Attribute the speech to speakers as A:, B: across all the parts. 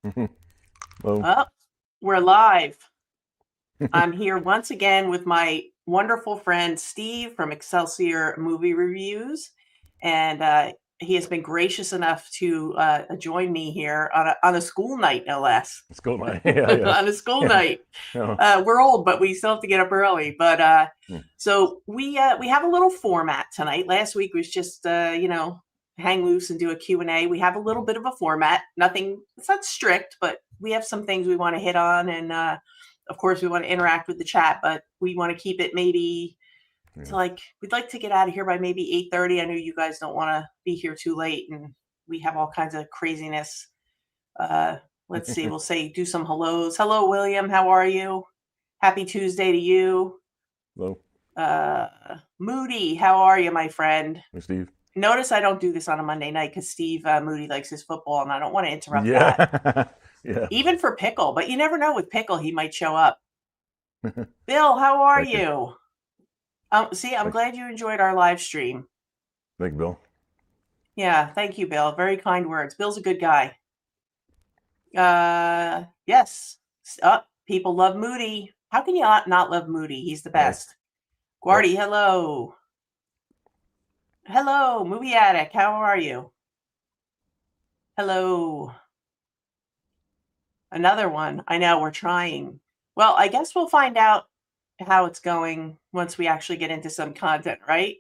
A: Well,
B: Oh, we're live. I'm here once again with my wonderful friend Steve from Excelsior Movie Reviews, and he has been gracious enough to join me here on a school night, no less.
A: it's cool, man. Yeah, yeah,
B: On a school
A: yeah.
B: night.
A: Yeah.
B: We're old, but we still have to get up early. But
A: Hmm.
B: so we have a little format tonight. Last week was just hang loose and do a Q&A. We have a little bit of a format. Nothing, it's not strict, but we have some things we want to hit on, and of course we want to interact with the chat, but we want to keep it maybe to
A: Yeah.
B: like we'd like to get out of here by maybe 8:30. I know you guys don't want to be here too late, and we have all kinds of craziness. Uh, let's see. We'll say do some hellos. Hello, William. How are you? Happy Tuesday to you.
A: Well,
B: Moody, how are you, my friend?
A: hey, Steve.
B: Notice I don't do this on a Monday night because Steve Moody likes his football, and I don't want to interrupt that.
A: Yeah, yeah.
B: Even for Pickle, but you never know with Pickle, he might show up. Bill, how are
A: Thank you.
B: you? See, I'm
A: Thank,
B: glad you enjoyed our live stream.
A: thank you, Bill.
B: Yeah, thank you, Bill. Very kind words. Bill's a good guy. Yes. People love Moody. How can you not love Moody? He's the
A: Hey,
B: best.
A: yep.
B: Guardy, hello. Hello, Movie Addict. How are you? Hello. Another one. I know, we're trying. Well, I guess we'll find out how it's going once we actually get into some content, right?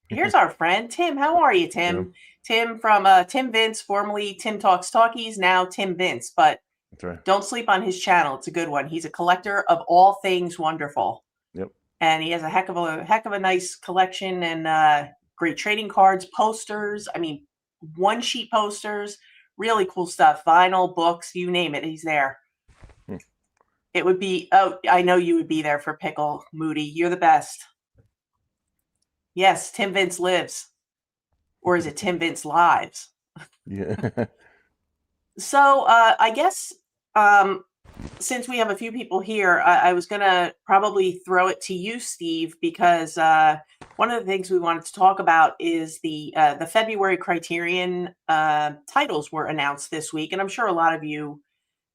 B: Here's our friend Tim. How are you,
A: Yeah,
B: Tim? Tim from Tim Vince, formerly Tim Talks Talkies, now Tim Vince. But
A: that's right.
B: don't sleep on his channel. It's a good one. He's a collector of all things wonderful,
A: Yep.
B: and he has a heck of a nice collection and great trading cards, posters. I mean, one sheet posters, really cool stuff. Vinyl, books, you name it, he's there.
A: Hmm.
B: It would be. Oh, I know you would be there for Pickle, Moody. You're the best. Yes, Tim Vince lives, or is it Tim Vince lives?
A: Yeah.
B: So I guess since we have a few people here, I was going to probably throw it to you, Steve, because one of the things we wanted to talk about is the February Criterion titles were announced this week, and I'm sure a lot of you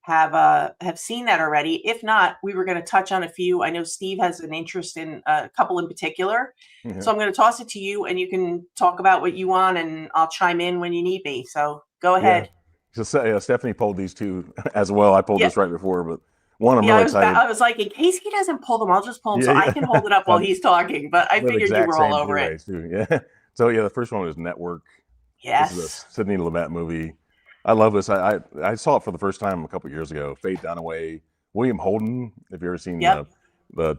B: have seen that already. If not, we were going to touch on a few. I know Steve has an interest in a couple in particular,
A: Yeah.
B: so I'm going to toss it to you, and you can talk about what you want, and I'll chime in when you need me. So go
A: Yeah.
B: ahead.
A: So yeah, Stephanie pulled these two as well. I pulled
B: Yeah,
A: this right before, but one I'm
B: yeah.
A: really excited.
B: I was like, in case he doesn't pull them, I'll just pull them
A: Yeah,
B: so I can
A: yeah.
B: hold it up while he's talking. But I
A: The
B: figured you
A: exact
B: were all
A: same
B: over it.
A: Blu-rays too. Yeah. So yeah, the first one is Network. This is a
B: Yes.
A: Sidney Lumet movie. I love this. I saw it for the first time a couple years ago. Fade Dunaway, William Holden. If you ever seen
B: Yep.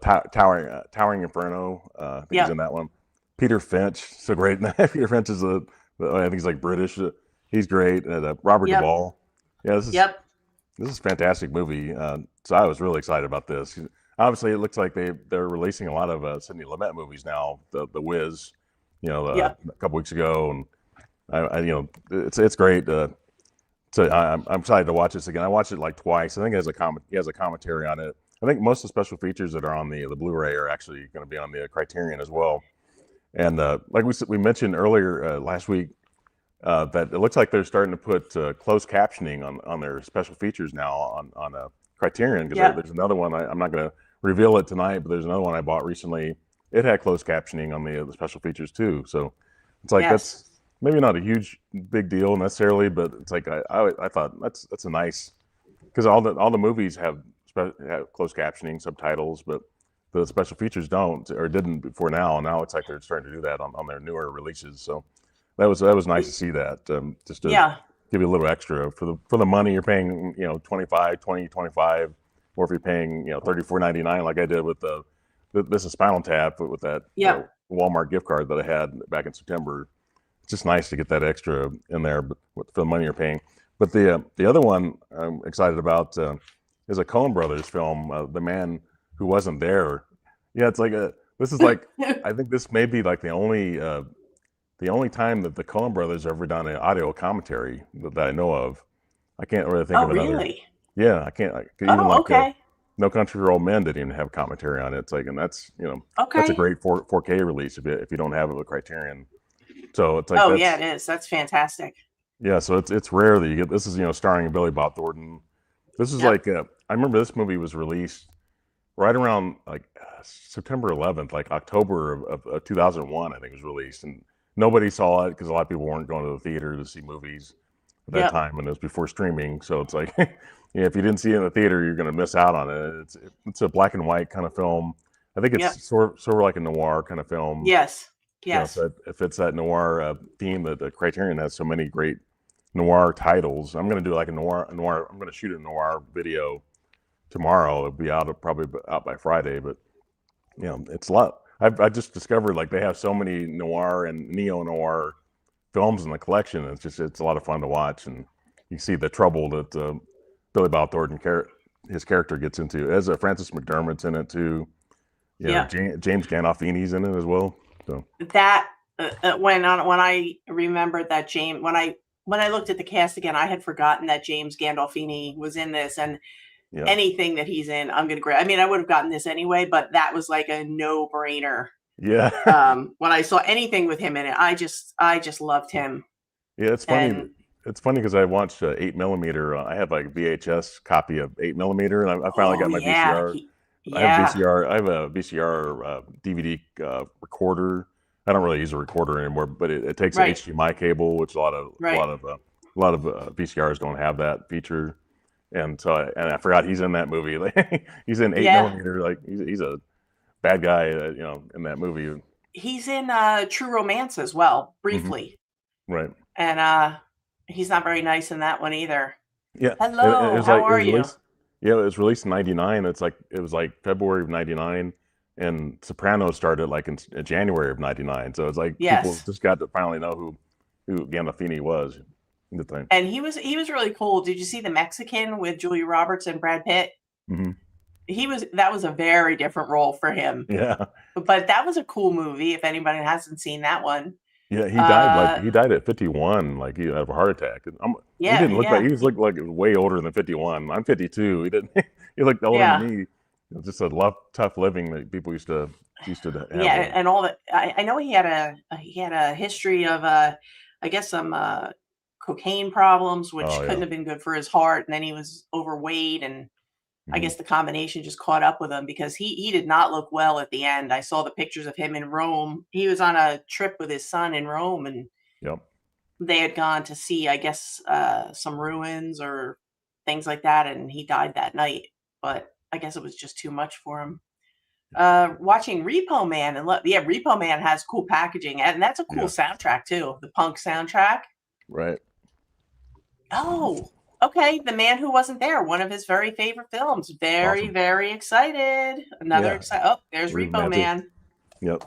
A: Towering Inferno, I think he's in
B: Yep.
A: that one. Peter Finch, so great. Peter Finch is I think he's like British. He's great. And Robert
B: Yep.
A: Duvall. Yeah,
B: Yep.
A: this is a fantastic movie. So I was really excited about this. Obviously, it looks like they're releasing a lot of Sidney Lumet movies now. The Wiz,
B: Yep.
A: a couple weeks ago, and it's great. So I'm excited to watch this again. I watched it like twice. I think he has a commentary on it. I think most of the special features that are on the Blu-ray are actually going to be on the Criterion as well. And like we mentioned earlier last week, that it looks like they're starting to put closed captioning on their special features now on Criterion, because
B: Yep.
A: there's another one. I'm not going to reveal it tonight, but there's another one I bought recently. It had closed captioning on the special features too. So it's like
B: Yes.
A: that's maybe not a huge big deal necessarily, but it's like I thought that's a nice, because all the movies have closed captioning subtitles, but the special features don't or didn't before now. Now it's like they're starting to do that on their newer releases. So that was nice to see that, just to
B: Yeah.
A: give you a little extra for the money you're paying, 25, or if you're paying 34.99 like I did with this is Spinal Tap with that
B: Yep.
A: Walmart gift card that I had back in September. It's just nice to get that extra in there, but for the money you're paying. But the other one I'm excited about is a Coen Brothers film, The Man Who Wasn't There. Yeah, it's like this is like, I think this may be like the only time that the Coen Brothers ever done an audio commentary that I know of. I can't really think
B: Oh,
A: of another.
B: really?
A: Yeah, I can't even
B: Oh,
A: like
B: okay.
A: No Country for Old Men didn't even have commentary on it. It's like, and that's a
B: Okay.
A: great 4K release if you don't have a Criterion. So it's like
B: Oh, yeah, it is. That's fantastic.
A: Yeah, so it's rare that you get this is starring Billy Bob Thornton. This is
B: Yep.
A: like I remember this movie was released right around like September 11th, like October of 2001, I think it was released, and nobody saw it because a lot of people weren't going to the theater to see movies at that
B: Yep.
A: time, and it was before streaming. So it's like, yeah, if you didn't see it in the theater, you're going to miss out on it. It's a black and white kind of film. I think
B: Yep.
A: it's sort of like a noir kind of film.
B: Yes. Yes.
A: So it fits that noir theme that the Criterion has so many great noir titles. I'm going to do like a noir. I'm going to shoot a noir video tomorrow. It'll be out probably out by Friday, but it's a lot. I just discovered like they have so many noir and neo noir films in the collection. It's a lot of fun to watch, and you see the trouble that Billy Bob Thornton his character gets into. As Francis McDermott's in it too.
B: Yep.
A: James Gandolfini's in it as well. So
B: That when I remembered that James when I looked at the cast again, I had forgotten that James Gandolfini was in this, and
A: yeah,
B: anything that he's in, I'm gonna grab. I mean, I would have gotten this anyway, but that was like a no brainer.
A: yeah,
B: When I saw anything with him in it, I just loved him.
A: yeah. It's funny.
B: And
A: It's funny because I watched 8 millimeter. I have like VHS copy of 8 millimeter, and I finally
B: oh
A: got my
B: yeah,
A: VCR.
B: yeah,
A: I have a VCR DVD recorder. I don't really use a recorder anymore, but it takes an
B: right,
A: HDMI cable, which
B: right,
A: a lot of VCRs don't have that feature. And so I forgot he's in that movie. Like, he's in eight
B: yeah.
A: millimeter. Like he's a bad guy, in that movie.
B: He's in True Romance as well,
A: Hmm.
B: briefly,
A: Right.
B: and he's not very nice in that one either.
A: Yeah. It
B: Hello,
A: was
B: how
A: like it
B: are
A: was
B: you?
A: released. Yeah, it was released in '99. It was like February of '99, and Sopranos started like in January of '99. So it's like people
B: Yes,
A: just got to finally know who Gandolfini was. The thing.
B: and he was really cool. Did you see The Mexican with Julia Roberts and Brad Pitt?
A: Hmm.
B: That was a very different role for him,
A: Yeah.
B: but that was a cool movie. If anybody hasn't seen that one,
A: Yeah,
B: uh,
A: he died at 51, like he had a heart attack. He
B: yeah,
A: didn't look like
B: yeah,
A: he was looked like way older than 51. I'm 52. He didn't he looked older than
B: yeah,
A: me. It was just a tough living that people used to have.
B: yeah, and all that. I know he had a history of I guess some cocaine problems, which
A: Oh
B: couldn't
A: yeah.
B: have been good for his heart. And then he was overweight, and I
A: Hmm.
B: guess the combination just caught up with him because he did not look well at the end. I saw the pictures of him in Rome. He was on a trip with his son in Rome, and
A: Yep.
B: they had gone to see, I guess, some ruins or things like that, and he died that night. But I guess it was just too much for him. Watching Repo Man yeah, Repo Man has cool packaging, and that's a cool
A: Yeah.
B: soundtrack too. The punk soundtrack.
A: Right.
B: Oh, okay. The Man Who Wasn't There, one of his very favorite films. Very,
A: Awesome.
B: very excited. Another
A: Yeah.
B: excited. Oh, there's
A: Repo
B: Repo
A: Man too.
B: Man.
A: Yep.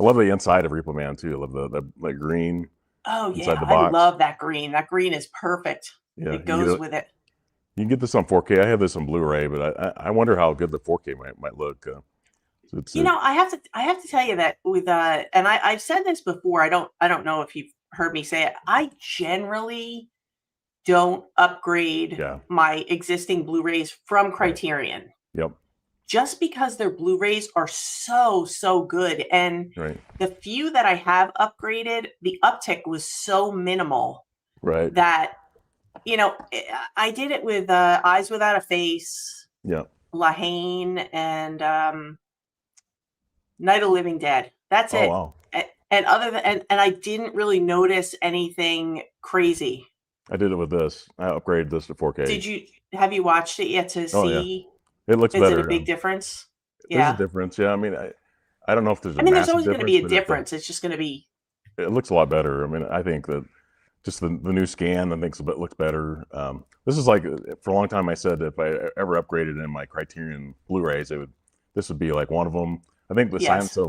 A: I love the inside of Repo Man too. I love the green
B: Oh
A: inside
B: yeah,
A: the
B: I
A: box.
B: love that green. That green is perfect.
A: Yeah.
B: It goes with it.
A: You can get this on 4K. I have this on Blu-ray, but I wonder how good the 4K might look. So it's
B: You know, I have to tell you that with and I've said this before. I don't know if you've heard me say it. I generally don't upgrade
A: yeah.
B: my existing Blu-rays from
A: Right.
B: Criterion
A: Yep.
B: just because their Blu-rays are so, so good. And
A: Right.
B: the few that I have upgraded, the uptick was so minimal
A: Right.
B: that, I did it with Eyes Without a Face,
A: Yeah.
B: La Haine, and Night of the Living Dead. That's
A: Oh
B: it.
A: wow.
B: And other than and I didn't really notice anything crazy.
A: I did it with this. I upgraded this to 4K.
B: Did you have you watched it yet to
A: Oh yeah.
B: see?
A: It looks
B: Is it a
A: better.
B: big difference?
A: There's a
B: Yeah.
A: difference. Yeah. I mean, I don't know if there's a
B: I mean, there's
A: massive
B: always going to
A: difference,
B: be a
A: but
B: difference. It's just going to be,
A: it looks a lot better. I mean, I think that just the new scan, I think, looks better. This is like for a long time. I said if I ever upgraded in my Criterion Blu-rays, this would be like one of them. I think the
B: yes.
A: Silence of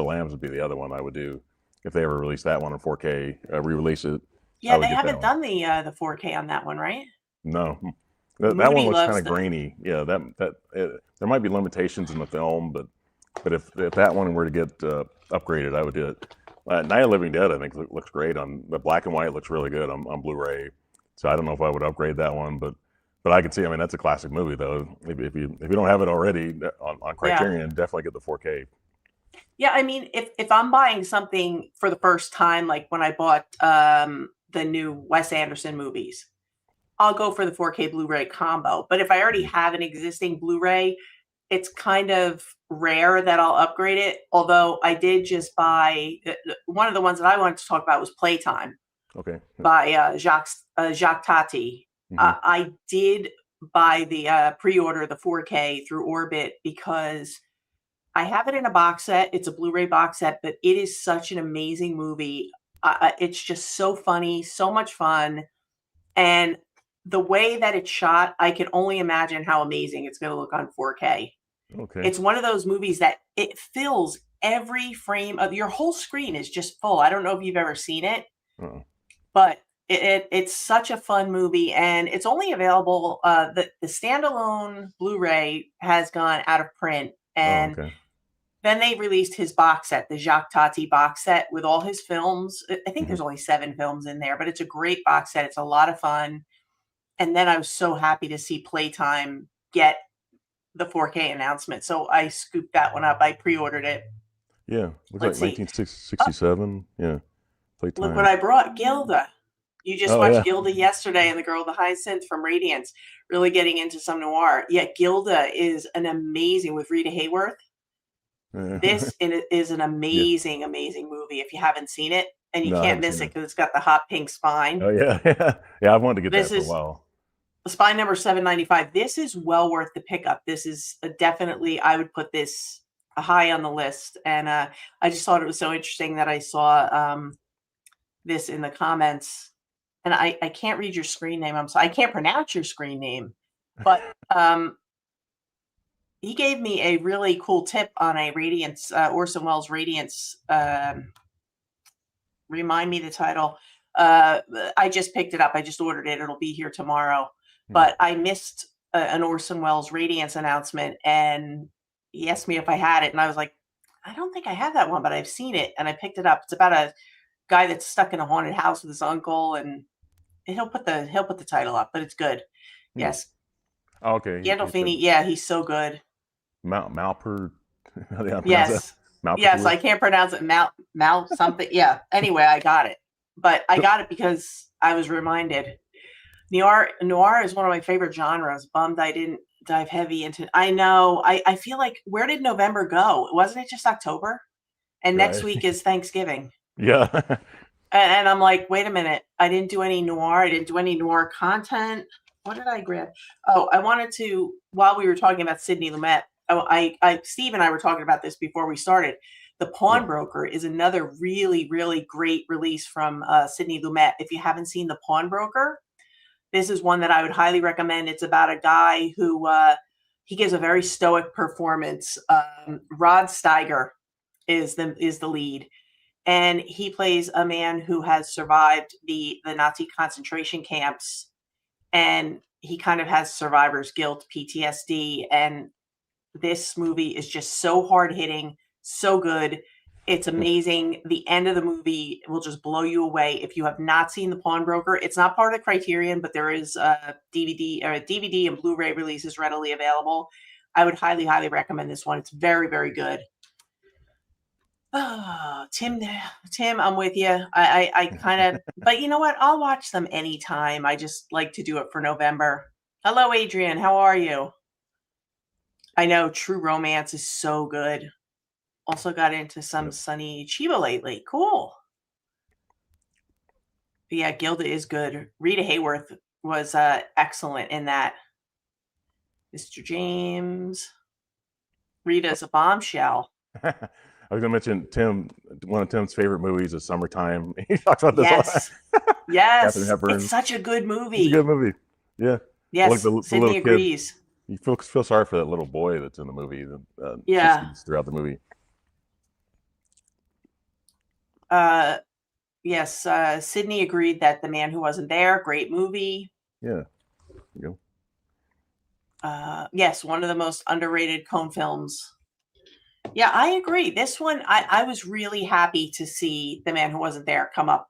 A: the Lambs would be the other one I would do if they ever release that one in 4K, re-release it. I
B: Yeah,
A: would
B: they
A: get that
B: haven't
A: one.
B: done the 4K on that one, right?
A: No, that one
B: Moody
A: looks kind
B: loves
A: of
B: the
A: grainy. Yeah, there might be limitations in the film, but if that one were to get upgraded, I would do it. Night of the Living Dead, I think looks great on the black and white. Looks really good on Blu-ray. So I don't know if I would upgrade that one, but I can see. I mean, that's a classic movie though. If you don't have it already on
B: yeah.
A: Criterion, definitely get the 4K.
B: Yeah, I mean, if I'm buying something for the first time, like when I bought the new Wes Anderson movies, I'll go for the 4K Blu-ray combo. But if I already have an existing Blu-ray, it's kind of rare that I'll upgrade it. Although I did just buy one of the ones that I wanted to talk about was Playtime
A: Okay.
B: by Jacques Tati.
A: Hmm.
B: I did buy the pre-order the 4K through Orbit because I have it in a box set. It's a Blu-ray box set, but it is such an amazing movie. It's just so funny, so much fun, and the way that it's shot, I can only imagine how amazing it's going to look on 4K.
A: Okay.
B: It's one of those movies that it fills every frame of your whole screen is just full. I don't know if you've ever seen it,
A: Uh-oh.
B: but it's such a fun movie, and it's only available. The standalone Blu-ray has gone out of print,
A: Oh,
B: and
A: okay.
B: then they released his box set, the Jacques Tati box set with all his films. I think
A: Hmm.
B: there's only 7 films in there, but it's a great box set. It's a lot of fun. And then I was so happy to see Playtime get the 4K announcement. So I scooped that one up. I pre-ordered it.
A: Yeah. Looks like
B: Let's see. Oh,
A: 1967. Yeah.
B: look what
A: Playtime.
B: I brought. Gilda. You just
A: Oh,
B: watched
A: yeah.
B: Gilda yesterday and the Girl with the Hyacinth from Radiance. Really getting into some noir. Yeah, Gilda is an amazing with Rita Hayworth. This is an
A: Yeah.
B: amazing, amazing movie if you haven't seen it. And you
A: No, I
B: can't
A: haven't
B: miss
A: seen
B: it
A: it.
B: because it's got the hot pink spine.
A: Oh, yeah. Yeah. I've wanted to get
B: This
A: that for a
B: is
A: while.
B: spine number 795. This is well worth the pickup. This is definitely, I would put this high on the list. And I just thought it was so interesting that I saw this in the comments. And I can't read your screen name. I'm sorry. I can't pronounce your screen name. But he gave me a really cool tip on a Radiance, Orson Welles Radiance. Remind me the title. I just picked it up. I just ordered it. It'll be here tomorrow.
A: Hmm.
B: But I missed an Orson Welles Radiance announcement, and he asked me if I had it, and I was like, I don't think I have that one, but I've seen it, and I picked it up. It's about a guy that's stuck in a haunted house with his uncle, and he'll put the title up, but it's good.
A: Hmm.
B: Yes,
A: Oh, okay. You said
B: Gandolfini. Yeah, he's so good.
A: Malper. How do you pronounce that?
B: Yes. Yes,
A: Malpertour.
B: I can't pronounce it. Mal something. Yeah. Anyway, I got it. But I got it because I was reminded. Noir is one of my favorite genres. Bummed I didn't dive heavy into. I know. I feel like, where did November go? Wasn't it just October? And next
A: Right.
B: week is Thanksgiving.
A: Yeah.
B: And I'm like, wait a minute. I didn't do any noir. I didn't do any noir content. What did I grab? Oh, I wanted to, while we were talking about Sidney Lumet, Steve and I were talking about this before we started. The
A: Yeah.
B: Pawnbroker is another really, really great release from Sidney Lumet. If you haven't seen The Pawnbroker, this is one that I would highly recommend. It's about a guy who he gives a very stoic performance. Rod Steiger is the lead, and he plays a man who has survived the Nazi concentration camps, and he kind of has survivor's guilt, PTSD, and this movie is just so hard hitting, so good. It's amazing. The end of the movie will just blow you away. If you have not seen The Pawnbroker, it's not part of the Criterion, but there is a DVD and Blu-ray releases readily available. I would highly, highly recommend this one. It's very, very good. Oh, Tim, I'm with you. I kind of, but you know what? I'll watch them anytime. I just like to do it for November. Hello, Adrian. How are you? I know True Romance is so good. Also got into some
A: Yep.
B: Sunny Chiba lately. Cool. But yeah, Gilda is good. Rita Hayworth was excellent in that. Mr. James. Rita's a bombshell.
A: I was gonna mention Tim. One of Tim's favorite movies is Summertime. He talks about this a lot.
B: Yes.
A: Catherine
B: Yes.
A: Hepburn.
B: It's such a good
A: It's a good
B: movie.
A: movie. Yeah. I like
B: Yes.
A: the little
B: Sydney
A: kid.
B: agrees.
A: You feel sorry for that little boy that's in the movie. She
B: Yeah.
A: sees throughout the movie.
B: Yes. Sydney agreed that The Man Who Wasn't There, great movie.
A: Yeah. You
B: Yes, one of the most underrated Coen films. Yeah, I agree. This one, I was really happy to see The Man Who Wasn't There come up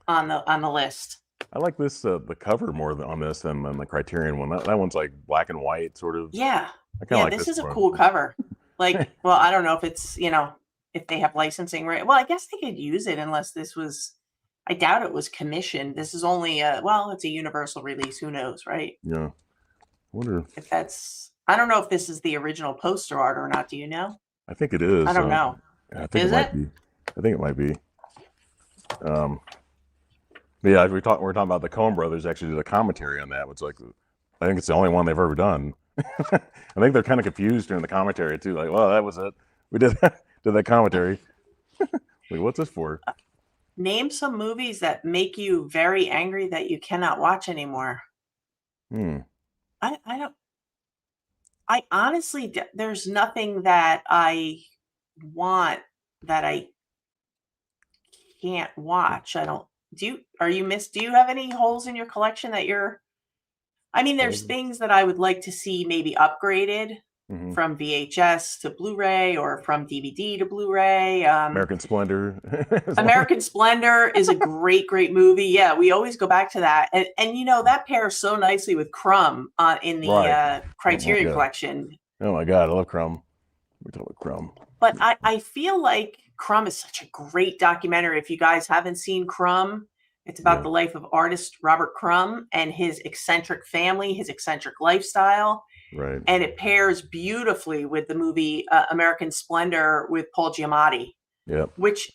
B: on the list.
A: I like this the cover more on this than the Criterion one. That one's like black and white, sort of.
B: Yeah,
A: I kind of like
B: this is a
A: one.
B: cool cover. Like, well, I don't know if it's if they have licensing right. Well, I guess they could use it unless this was I doubt it was commissioned. This is only it's a universal release. Who knows, right?
A: Yeah. Wonder.
B: If that's, I don't know if this is the original poster art or not. Do you know?
A: I think it
B: I
A: is.
B: don't know.
A: I think it
B: Is
A: might
B: it?
A: be. I think it might be. But yeah, we're talking about the Coen Brothers actually did a commentary on that. Which like, I think it's the only one they've ever done. I think they're kind of confused during the commentary too. Like, well, that was it. We did that commentary. Like, what's this for?
B: Name some movies that make you very angry that you cannot watch anymore. I don't. I honestly, there's nothing that I want that I can't watch. I don't. Do you have any holes in your collection that you're? I mean, there's things that I would like to see maybe upgraded from VHS to Blu-ray or from DVD to Blu-ray.
A: American Splendor.
B: American Splendor is a great, great movie. Yeah, we always go back to that, and you know that pairs so nicely with Crumb in the
A: Right.
B: Criterion Collection.
A: Oh my God, I love Crumb. We're talking about Crumb.
B: But I feel like Crumb is such a great documentary. If you guys haven't seen Crumb, it's about the life of artist Robert Crumb and his eccentric family, his eccentric lifestyle.
A: Right.
B: And it pairs beautifully with the movie American Splendor with Paul Giamatti, which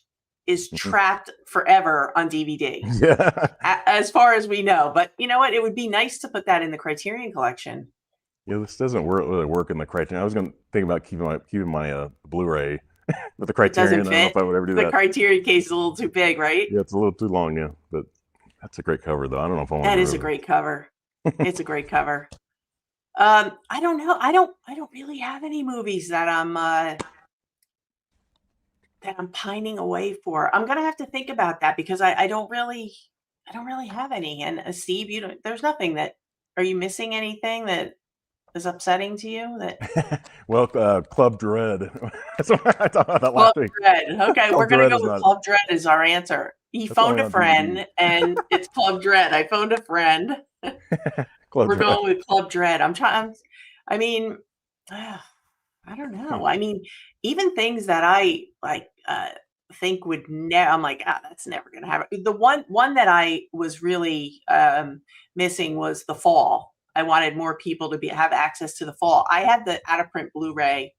B: is trapped forever on DVD.
A: Yeah.
B: As far as we know. But you know what? It would be nice to put that in the Criterion Collection.
A: Yeah, this doesn't really work in the Criterion. I was going to think about keeping my Blu-ray with the Criterion. I don't know if I would ever do that.
B: The Criterion case is a little too big, right?
A: Yeah, it's a little too long. Yeah, but that's a great cover, though. I don't know if I want.
B: That is a great cover. It's a great cover. I don't know. I don't really have any movies that I'm pining away for. I'm gonna have to think about that because I don't really have any. And Steve, there's nothing that. Are you missing anything that is upsetting to you? That
A: well, Club Dread. That's what I thought about
B: Club
A: last
B: Dread. Okay, we're gonna go with Club Dread as our answer. He phoned a friend, and it's Club Dread. I phoned a friend. We're going with Club Dread. I mean, I don't know. I mean, even things that I like think would never. I'm like, that's never gonna happen. The one that I was really missing was The Fall. I wanted more people to have access to The Fall. I had the out of print Blu-ray,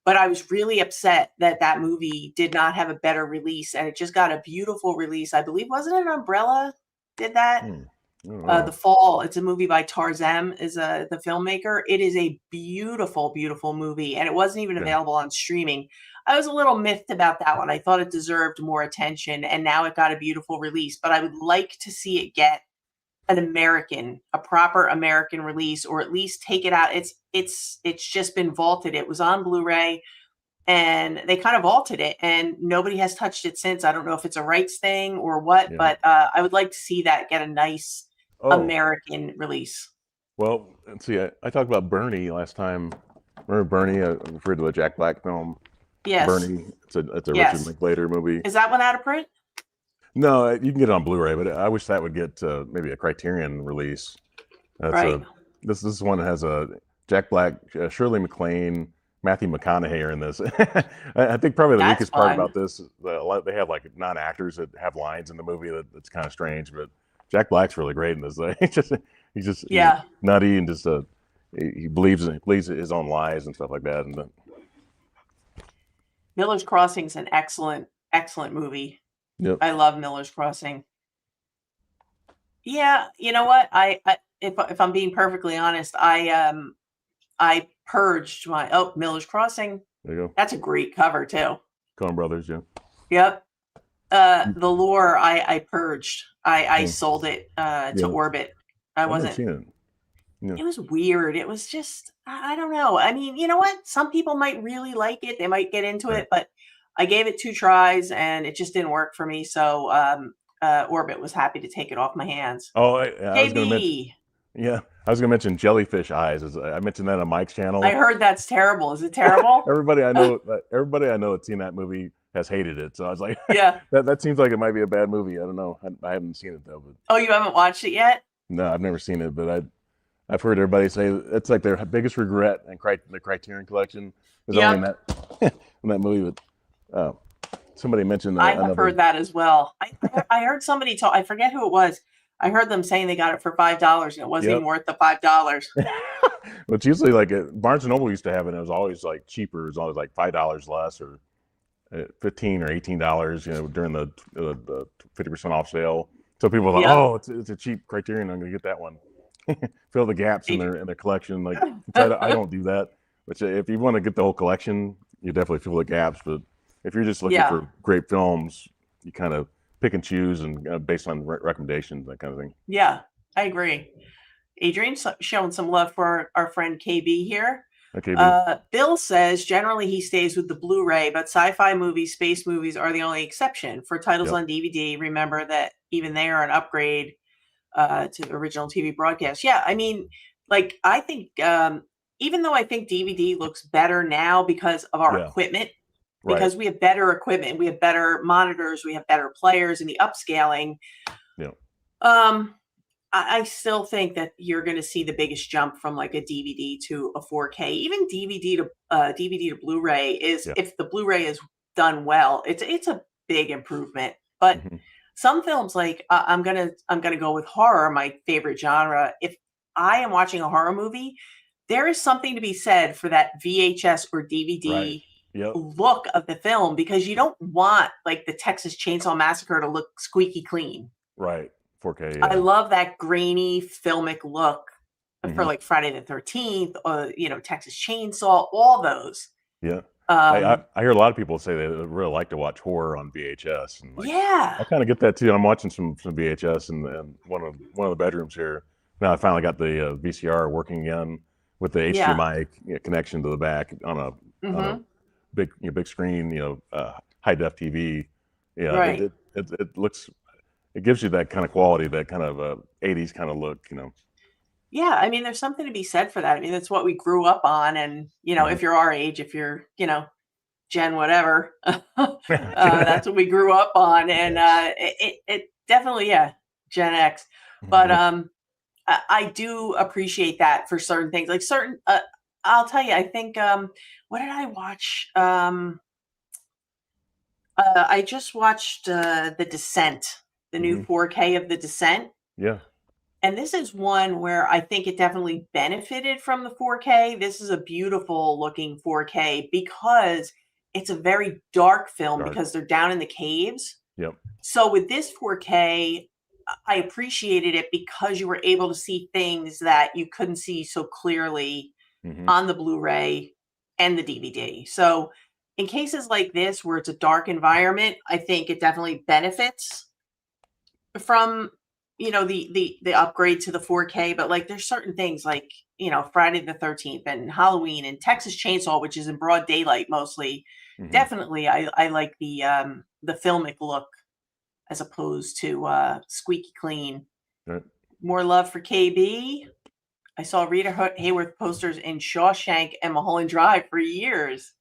B: but I was really upset that movie did not have a better release, and it just got a beautiful release. I believe, wasn't it Umbrella did that? The Fall. It's a movie by Tarzan, is the filmmaker. It is a beautiful, beautiful movie, and it wasn't even available on streaming. I was a little miffed about that one. I thought it deserved more attention, and now it got a beautiful release. But I would like to see it get a proper American release, or at least take it out. It's just been vaulted. It was on Blu-ray, and they kind of vaulted it, and nobody has touched it since. I don't know if it's a rights thing or what, but I would like to see that get a nice American release.
A: Well, let's see. I talked about Bernie last time. Remember Bernie? I referred to a Jack Black film.
B: Yes.
A: Bernie. It's a Richard Linklater movie.
B: Is that one out of print?
A: No, you can get it on Blu-ray, but I wish that would get maybe a Criterion release. This one has a Jack Black, Shirley MacLaine, Matthew McConaughey are in this. I think probably the weakest part about this, they have like non-actors that have lines in the movie that's kind of strange, but Jack Black's really great in this. He's just nutty and just he believes his own lies and stuff like that. And
B: Miller's Crossing's an excellent movie.
A: Yep.
B: I love Miller's Crossing. Yeah, you know what? If I'm being perfectly honest, I purged my Miller's Crossing.
A: There you go.
B: That's a great cover too.
A: Coen Brothers, yeah.
B: Yep. The Lure I purged. I sold it to Orbit. I wasn't.
A: Seen it. Yeah.
B: It was weird. It was just I don't know. I mean, you know what? Some people might really like it. They might get into it, but I gave it 2 tries and it just didn't work for me. So Orbit was happy to take it off my hands.
A: Oh, I was going to mention Jellyfish Eyes. I mentioned that on Mike's channel.
B: I heard that's terrible. Is it terrible?
A: Everybody I know that's seen that movie has hated it. So I was like,
B: yeah,
A: that seems like it might be a bad movie. I don't know. I haven't seen it though. But
B: oh, you haven't watched it yet?
A: No, I've never seen it, but I've heard everybody say it's like their biggest regret in the Criterion Collection is only in that in that movie. But somebody mentioned
B: I have
A: another.
B: heard that as well. I heard somebody talk. I forget who it was. I heard them saying they got it for $5 and it wasn't even
A: Yep.
B: worth the $5.
A: But it's usually like Barnes and Noble used to have it. And it was always like cheaper. It was always like $5 less, or 15 or $18. During the 50% off sale. So people are like,
B: Yep.
A: oh, it's a cheap Criterion. I'm gonna get that one. Fill the gaps in
B: Adrian.
A: their collection. Like, which I don't do that. Which if you want to get the whole collection, you definitely fill the gaps. But if you're just looking
B: Yeah.
A: for great films, you kind of pick and choose and based on recommendations, that kind of thing.
B: Yeah, I agree. Adrian's showing some love for our friend KB here.
A: Okay, B.
B: Bill says generally he stays with the Blu-ray, but sci-fi movies, space movies are the only exception. For titles
A: Yep.
B: on DVD, remember that even they are an upgrade to the original TV broadcast. Yeah, I mean, like I think even though I think DVD looks better now because of our
A: Yeah.
B: equipment,
A: Right.
B: because we have better equipment, we have better monitors, we have better players, and the upscaling.
A: Yeah.
B: I still think that you're going to see the biggest jump from like a DVD to a 4K. Even DVD to Blu-ray is,
A: Yeah.
B: if the Blu-ray is done well, it's a big improvement. But
A: Hmm.
B: some films, like I'm gonna go with horror, my favorite genre. If I am watching a horror movie, there is something to be said for that VHS or
A: Right.
B: DVD
A: Yep.
B: look of the film, because you don't want like the Texas Chainsaw Massacre to look squeaky clean.
A: Right. 4K.
B: I
A: Yeah.
B: love that grainy filmic look for
A: Hmm.
B: like Friday the 13th, or Texas Chainsaw, all those.
A: Yeah.
B: Um,
A: I hear a lot of people say they really like to watch horror on VHS, and like
B: yeah,
A: I kind of get that too. I'm watching some VHS and one of the bedrooms here. Now I finally got the VCR working again with the
B: yeah,
A: HDMI connection to the back on a
B: hmm,
A: big screen, high def TV. Yeah,
B: right.
A: it looks, it gives you that kind of quality, that kind of 80s kind of look.
B: Yeah, I mean, there's something to be said for that. I mean, that's what we grew up on, and
A: Hmm.
B: if you're our age, if you're Gen whatever, that's what we grew up on, and
A: Yes.
B: it definitely, yeah, Gen X. But
A: Mhm.
B: I do appreciate that for certain things, like certain. I'll tell you, I think what did I watch? I just watched The Descent, the new
A: Mhm.
B: 4K of The Descent.
A: Yeah.
B: And this is one where I think it definitely benefited from the 4K. This is a beautiful looking 4K because it's a very dark film
A: Dark.
B: because they're down in the caves.
A: Yep.
B: So with this 4K, I appreciated it because you were able to see things that you couldn't see so clearly
A: Hmm.
B: on the Blu-ray and the DVD. So in cases like this where it's a dark environment, I think it definitely benefits from the upgrade to the 4K. But like there's certain things like Friday the 13th and Halloween and Texas Chainsaw, which is in broad daylight mostly.
A: Hmm.
B: Definitely I like the filmic look as opposed to squeaky clean.
A: Right.
B: More love for KB. I saw Rita Hayworth posters in Shawshank and Mulholland Drive for years.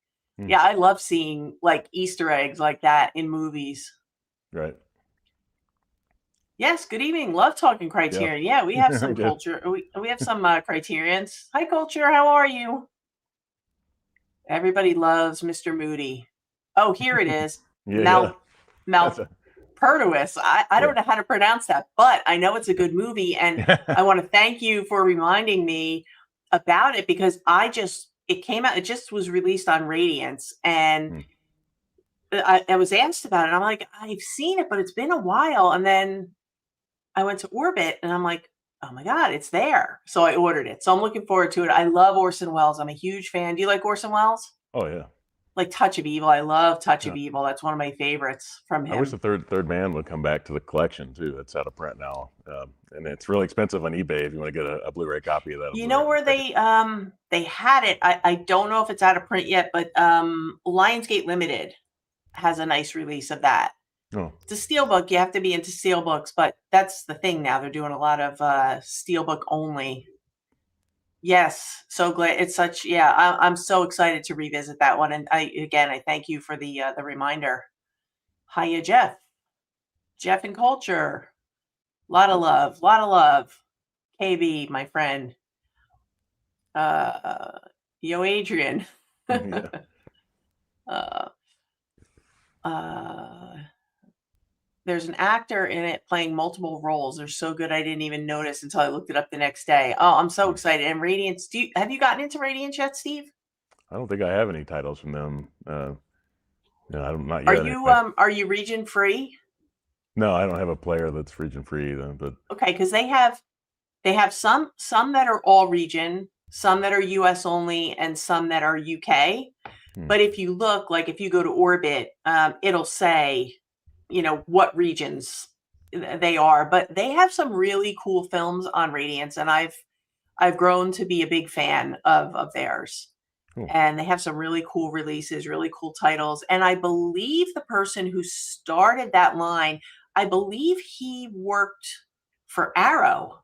A: Mm.
B: Yeah, I love seeing like Easter eggs like that in movies.
A: Right.
B: Yes, good evening. Love talking
A: Yeah.
B: Criterion. Yeah, we have some
A: Good.
B: culture. We have some Criterions. Hi, culture. How are you? Everybody loves Mr. Moody. Oh, here it is.
A: Yeah. Yeah.
B: Mal
A: That's a
B: Malpertuis. I
A: yeah.
B: don't know how to pronounce that, but I know it's a good movie, and I want to thank you for reminding me about it because it came out. It just was released on Radiance, and
A: Mm.
B: I was asked about it. I'm like, I've seen it, but it's been a while. And then I went to Orbit and I'm like, oh my God, it's there. So I ordered it. So I'm looking forward to it. I love Orson Welles. I'm a huge fan. Do you like Orson Welles?
A: Oh yeah.
B: Like Touch of Evil. I love Touch of
A: Yeah.
B: Evil. That's one of my favorites from
A: I wish the
B: him.
A: third man would come back to the collection too. It's out of print now, and it's really expensive on eBay if you want to get a Blu-ray copy of that on
B: You
A: Blu-ray.
B: know where they had it. I don't know if it's out of print yet, but Lionsgate Limited has a nice release of that.
A: Oh.
B: It's a steelbook. You have to be into steelbooks, but that's the thing now. They're doing a lot of steelbook only. Yes, so glad it's such. Yeah, I'm so excited to revisit that one. And I thank you for the reminder. Hiya, Jeff. Jeff and culture. Lot of love. Lot of love. KB, my friend. Yo, Adrian.
A: Yeah.
B: uh, there's an actor in it playing multiple roles. They're so good I didn't even notice until I looked it up the next day. Oh, I'm so excited. And Radiance, have you gotten into Radiance yet, Steve?
A: I don't think I have any titles from them. I'm not
B: Are
A: yet.
B: you region free?
A: No, I don't have a player that's region free either. But
B: okay, because they have some that are all region, some that are US only, and some that are UK. But if you look, like if you go to Orbit, it'll say, what regions they are. But they have some really cool films on Radiance, and I've grown to be a big fan of theirs.
A: Cool.
B: And they have some really cool releases, really cool titles. And I believe the person who started that line, I believe he worked for Arrow,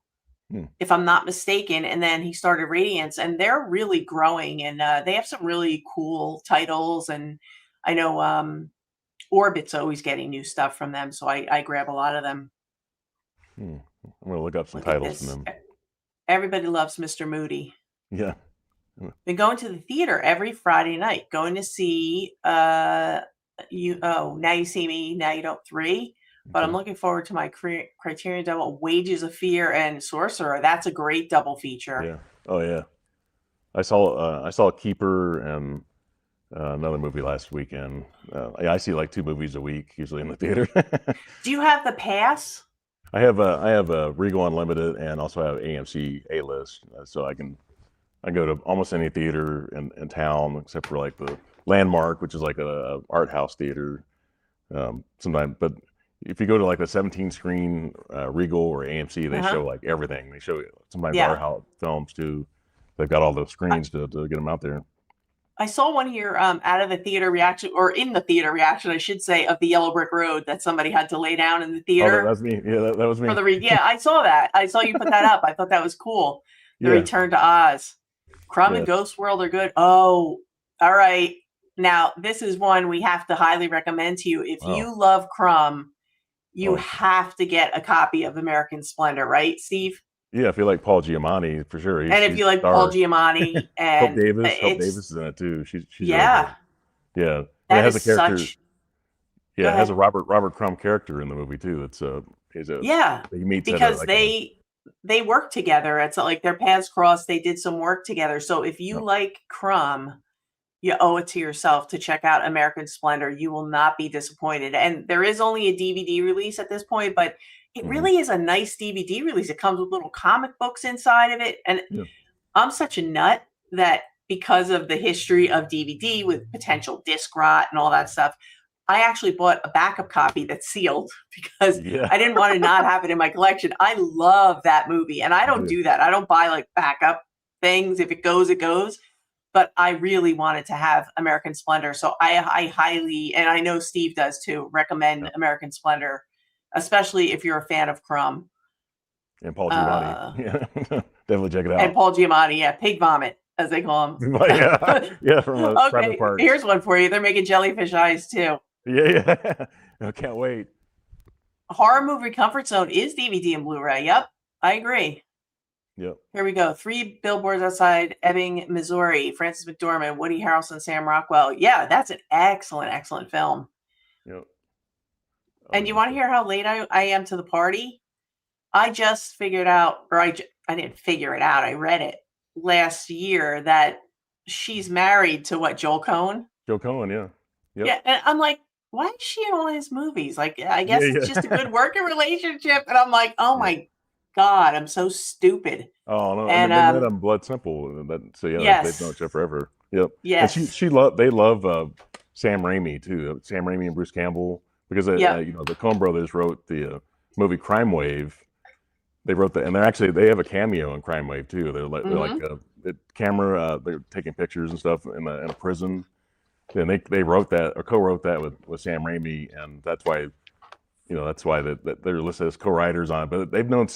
B: if I'm not mistaken. And then he started Radiance, and they're really growing, and they have some really cool titles. And I know Orbit's always getting new stuff from them, so I grab a lot of them.
A: I'm gonna look up some titles from them.
B: Everybody loves Mr. Moody.
A: Yeah.
B: Been going to the theater every Friday night, going to see Now You See Me, Now You Don't 3. But I'm looking forward to my Criterion double, Wages of Fear and Sorcerer. That's a great double feature.
A: Yeah. Oh yeah. I saw Keeper and another movie last weekend. I see like 2 movies a week usually in the theater.
B: Do you have the pass?
A: I have a Regal Unlimited, and also have AMC A-List, so I go to almost any theater in town except for like the Landmark, which is like a art house theater. Sometimes, but if you go to like a 17 screen Regal or AMC, they show like everything. They show sometimes art house films too. They've got all those screens to get them out there.
B: I saw one here out of the theater reaction, or in the theater reaction, I should say, of the Yellow Brick Road that somebody had to lay down in the theater.
A: Oh, that was me. Yeah, that was me.
B: Yeah, I saw that. I saw you put that up. I thought that was cool. The Return to Oz. Crumb and Ghost World are good. Oh, all right. Now, this is one we have to highly recommend to you. If you love Crumb, you have to get a copy of American Splendor, right, Steve?
A: Yeah, if you like Paul Giamatti, for sure.
B: And if you like Paul Giamatti and
A: Hope Davis is in it too. She's
B: yeah,
A: really yeah.
B: That
A: it has a character. It has a Robert Crumb character in the movie too. It's he meets
B: because they work together. It's like their paths crossed. They did some work together. So if you like Crumb, you owe it to yourself to check out American Splendor. You will not be disappointed. And there is only a DVD release at this point, but it really is a nice DVD release. It comes with little comic books inside of it. And I'm such a nut that because of the history of DVD with potential disc rot and all that stuff, I actually bought a backup copy that's sealed because I didn't want to not have it in my collection. I love that movie. And I don't do that. I don't buy like backup things. If it goes, it goes. But I really wanted to have American Splendor. So I highly, and I know Steve does too, recommend American Splendor, especially if you're a fan of Crumb.
A: And Paul Giamatti. Definitely check it out.
B: And Paul Giamatti, Pig Vomit, as they call him.
A: From Private Parts.
B: Here's one for you. They're making jellyfish eyes too.
A: Yeah. I can't wait.
B: Horror Movie Comfort Zone is DVD and Blu-ray. Yep, I agree.
A: Yep.
B: Here we go. 3 Billboards Outside Ebbing, Missouri. Frances McDormand, Woody Harrelson, Sam Rockwell. Yeah, that's an excellent, excellent film.
A: Yep.
B: And you want to hear how late I am to the party? I just figured out, or I didn't figure it out. I read it last year that she's married to Joel Coen?
A: Joel Coen, yeah. Yep.
B: Yeah, and I'm like, why is she in all his movies? Like, I guess it's just a good working relationship. And I'm like, oh my God, I'm so stupid.
A: Oh no! And they met on Blood Simple. So they've known each other forever. Yep.
B: Yes.
A: And they love Sam Raimi too. Sam Raimi and Bruce Campbell, because the Coen brothers wrote the movie Crime Wave. They wrote that, and they have a cameo in Crime Wave too. They're like the camera. They're taking pictures and stuff in a prison. And they wrote that or co-wrote that with Sam Raimi, and that's why. That's why that they're listed as co-writers on it. But they've known,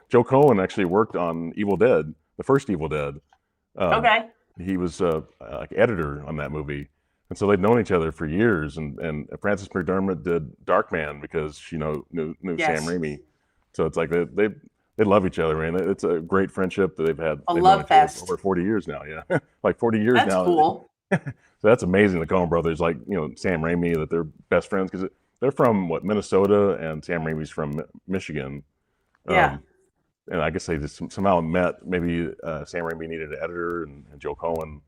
A: Joe Coen actually worked on Evil Dead, the first Evil Dead. He was like editor on that movie, and so they'd known each other for years. And Frances McDormand did Darkman because she knew Sam Raimi. So it's like they love each other, man. It's a great friendship that they've had.
B: A love fest
A: over 40 years now. Yeah, like 40 years now.
B: That's cool.
A: So that's amazing. The Coen brothers, like Sam Raimi, that they're best friends because they're from what, Minnesota, and Sam Raimi's from Michigan.
B: Yeah,
A: Um, and I guess they just somehow met. Maybe Sam Raimi needed an editor, and Joe Cohen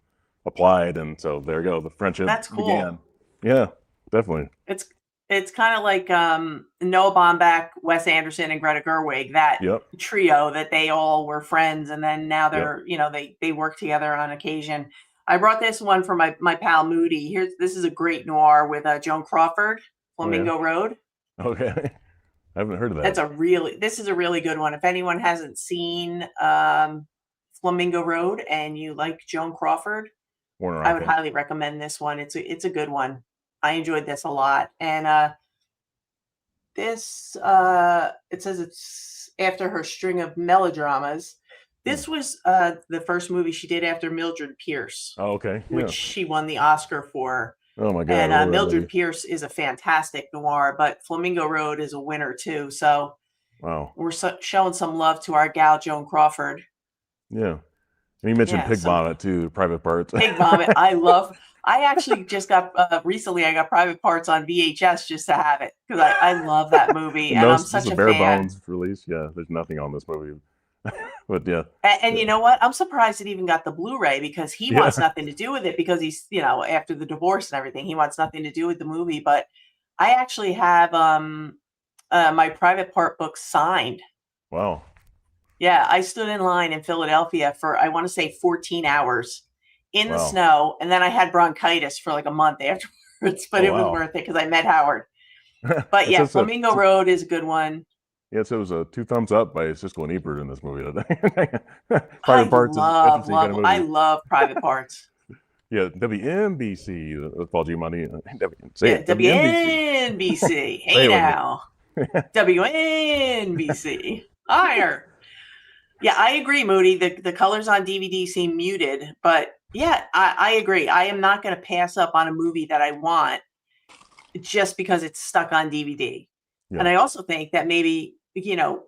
A: applied, and so there you go. The friendship
B: that's
A: began.
B: cool.
A: Yeah, definitely.
B: It's it's kind of like Noah Baumbach, Wes Anderson, and Greta Gerwig, that
A: Yep,
B: trio that they all were friends, and then now
A: yep.
B: they're they work together on occasion. I brought this one for my pal Moody. This is a great noir with Joan Crawford,
A: Oh yeah.
B: Flamingo Road.
A: Okay, I haven't heard of that.
B: This is a really good one. If anyone hasn't seen Flamingo Road and you like Joan Crawford,
A: Warner
B: I would
A: Arthur.
B: highly recommend this one. It's a good one. I enjoyed this a lot. And this it says it's after her string of melodramas.
A: Hmm.
B: This was the first movie she did after Mildred Pierce,
A: Oh, okay.
B: which
A: Yeah.
B: she won the Oscar for.
A: Oh my God, I
B: And
A: remember that
B: Mildred
A: movie.
B: Pierce is a fantastic noir, but Flamingo Road is a winner too. So
A: Wow.
B: we're showing some love to our gal Joan Crawford.
A: Yeah. And you mentioned
B: Yeah,
A: Pig
B: some
A: Bonnet too, Private Parts.
B: Pig Vomit. I love. I actually just got recently. I got Private Parts on VHS just to have it because I love that movie and
A: No,
B: I'm
A: it's just
B: such
A: a
B: a
A: bare
B: fan.
A: bones release. Yeah, there's nothing on this movie. But yeah,
B: And
A: yeah,
B: you know what? I'm surprised it even got the Blu-ray because he wants
A: yeah.
B: nothing to do with it because he's after the divorce and everything he wants nothing to do with the movie. But I actually have my Private Part book signed.
A: Wow,
B: Yeah, I stood in line in Philadelphia for I want to say 14 hours in the
A: wow.
B: snow, and then I had bronchitis for like a month afterwards, but
A: Oh
B: it was
A: wow.
B: worth it because I met Howard. But
A: It
B: yeah,
A: says
B: Flamingo Road is a good one.
A: yeah, it was a two thumbs up by Siskel and Ebert in this movie. Private
B: I
A: Parts is
B: love,
A: interesting kind of
B: love, I
A: movie.
B: love Private Parts.
A: Yeah, WNBC with Paul Giamatti. Say
B: Yeah,
A: it, WNBC.
B: WNBC.
A: Say
B: Hey
A: it with me.
B: now, WNBC. Higher. Yeah, I agree, Moody. The colors on DVD seem muted, but yeah, I agree. I am not going to pass up on a movie that I want just because it's stuck on DVD.
A: Yeah,
B: And I also think that maybe,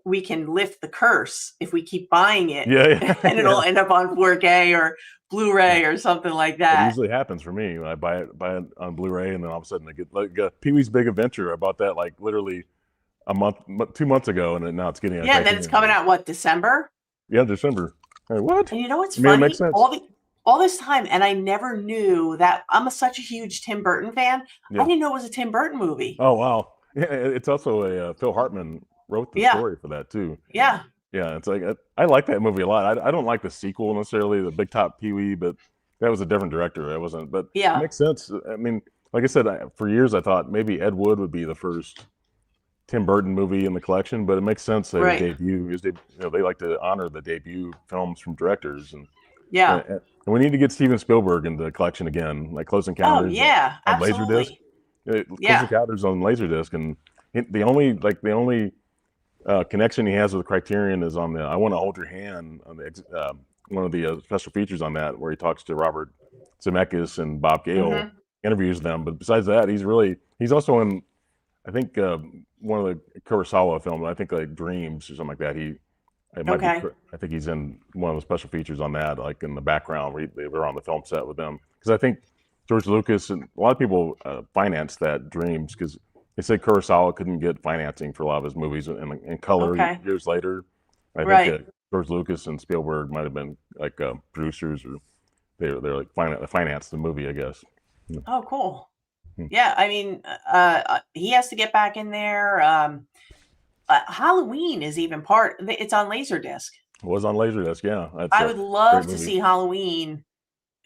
B: we can lift the curse if we keep buying it
A: yeah, yeah,
B: and it'll
A: yeah.
B: end up on 4K or
A: Yeah.
B: Blu-ray or something like
A: That
B: that.
A: usually happens for me when I buy it on Blu-ray, and then all of a sudden I get like Pee Wee's Big Adventure. I bought that like literally a month, 2 months ago, and now it's getting a
B: Yeah, and then it's
A: Criterion
B: coming
A: release.
B: out what, December?
A: Yeah, December. Hey, what?
B: And you know what's
A: I mean, it makes
B: funny?
A: sense.
B: All this time, and I never knew that such a huge Tim Burton fan. I
A: Yeah.
B: didn't know it was a Tim Burton movie.
A: Oh wow. Yeah, it's also a Phil Hartman wrote the
B: Yeah,
A: story for that too.
B: yeah,
A: Yeah, it's like I like that movie a lot. I don't like the sequel necessarily, the Big Top Pee Wee, but that was a different director. That wasn't, but it
B: yeah.
A: makes sense. I mean, like I said, for years I thought maybe Ed Wood would be the first Tim Burton movie in the collection, but it makes sense that his
B: Right.
A: debut, they like to honor the debut films from directors,
B: Yeah.
A: and we need to get Steven Spielberg in the collection again, like Close
B: Oh,
A: Encounters
B: yeah,
A: on Laserdisc.
B: absolutely.
A: Close
B: Yeah.
A: Encounters on Laserdisc, and the only connection he has with Criterion is on the "I Want to Hold Your Hand" on the one of the special features on that, where he talks to Robert Zemeckis and Bob Gale,
B: Hmm.
A: interviews them. But besides that, he's also in, I think, one of the Kurosawa films. I think like Dreams or something like that. It might be.
B: Okay.
A: I think he's in one of the special features on that, like in the background where they were on the film set with them. Because I think George Lucas and a lot of people financed that Dreams because they said Kurosawa couldn't get financing for a lot of his movies in color
B: Okay.
A: years later. I think
B: Right.
A: George Lucas and Spielberg might have been like producers, or they're like finance the movie, I guess.
B: Oh, cool.
A: Hmm.
B: Yeah, I mean, he has to get back in there. Halloween is even it's on Laserdisc.
A: It was on Laserdisc, yeah. That's
B: I
A: a
B: would
A: great
B: love to
A: movie
B: see Halloween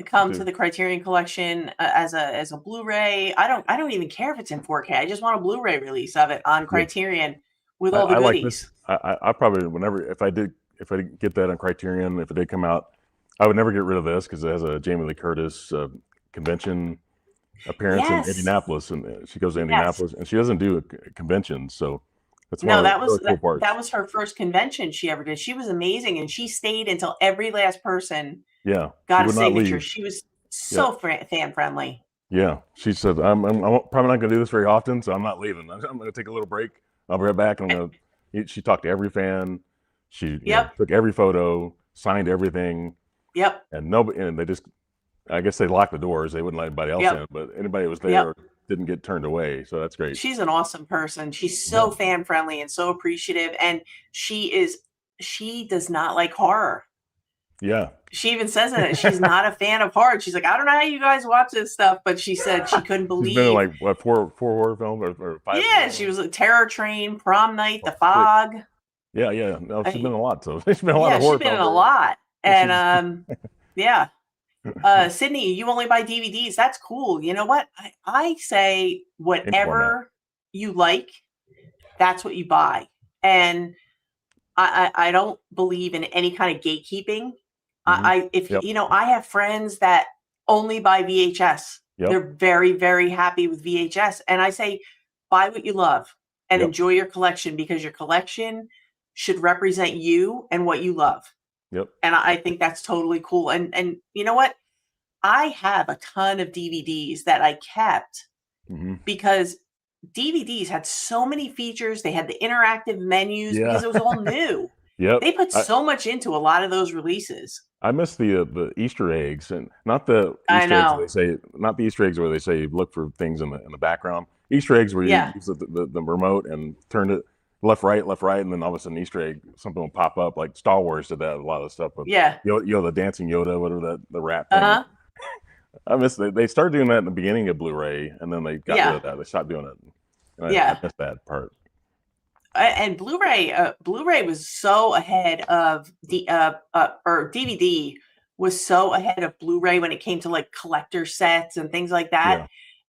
B: come to
A: too.
B: the Criterion Collection as a Blu-ray. I don't even care if it's in 4K. I just want a Blu-ray release of it on
A: Yeah,
B: Criterion with all the
A: I like this.
B: goodies.
A: I probably whenever if I did get that on Criterion, if it did come out, I would never get rid of this because it has a Jamie Lee Curtis convention appearance in
B: Yes.
A: Indianapolis, and she goes to
B: Yes.
A: Indianapolis, and she doesn't do conventions, so that's one
B: No,
A: of the
B: that was
A: really cool
B: that
A: parts.
B: was her first convention she ever did. She was amazing, and she stayed until every last person
A: Yeah, she
B: got a
A: would not
B: signature.
A: leave.
B: She was
A: Yeah,
B: so fan friendly.
A: yeah. She said, I'm probably not going to do this very often, so I'm not leaving. I'm going to take a little break. I'll be right back. I'm going to. She talked to every fan. She
B: Yep.
A: took every photo, signed everything,
B: Yep.
A: and nobody. And they just I guess they locked the doors. They wouldn't let anybody else
B: Yep.
A: in, but anybody that was
B: Yep.
A: there didn't get turned away. So that's great.
B: She's an awesome person. She's
A: Yeah.
B: so fan friendly and so appreciative. And she does not like horror.
A: Yeah.
B: She even says in it, she's not a fan of horror. She's like, I don't know how you guys watch this stuff, but she said she couldn't
A: She's been in
B: believe.
A: like what, four horror films or five
B: Yeah,
A: horror
B: she
A: films?
B: was a Terror Train, Prom Night, The
A: Oh, sick.
B: Fog.
A: Yeah, yeah. No, she's been
B: I,
A: in a lot. So she's been in a lot
B: yeah,
A: of
B: she's
A: horror
B: been in
A: films.
B: a lot.
A: And
B: And
A: she's
B: yeah. Sydney, you only buy DVDs. That's cool. You know what? I say
A: in format.
B: whatever you like, that's what you buy. And I don't believe in any kind of gatekeeping.
A: Hmm.
B: If
A: Yep.
B: you know, I have friends that only buy VHS.
A: Yep.
B: They're very, very happy with VHS. And I say, buy what you love and
A: Yep.
B: enjoy your collection, because your collection should represent you and what you love.
A: Yep.
B: And I think that's totally cool. And you know what? I have a ton of DVDs that I kept
A: Hmm.
B: because DVDs had so many features. They had the interactive menus
A: Yeah.
B: because it was all new.
A: Yep.
B: They put so much into a lot of those releases.
A: I miss the Easter eggs, and not the
B: I
A: Easter eggs
B: know.
A: they say, not the Easter eggs where they say look for things in the background. Easter eggs where you
B: Yeah.
A: use the remote and turn it left, right, and then all of a sudden Easter egg, something will pop up. Like Star Wars did that, a lot of stuff with
B: Yeah.
A: the dancing Yoda, whatever the rat thing.
B: Uh-huh.
A: I miss they started doing that in the beginning of Blu-ray, and then they got
B: Yeah.
A: rid of that. They stopped doing it. And
B: Yeah.
A: I missed that part.
B: And Blu-ray was so ahead of the or DVD was so ahead of Blu-ray when it came to like collector sets and things like that.
A: Yeah.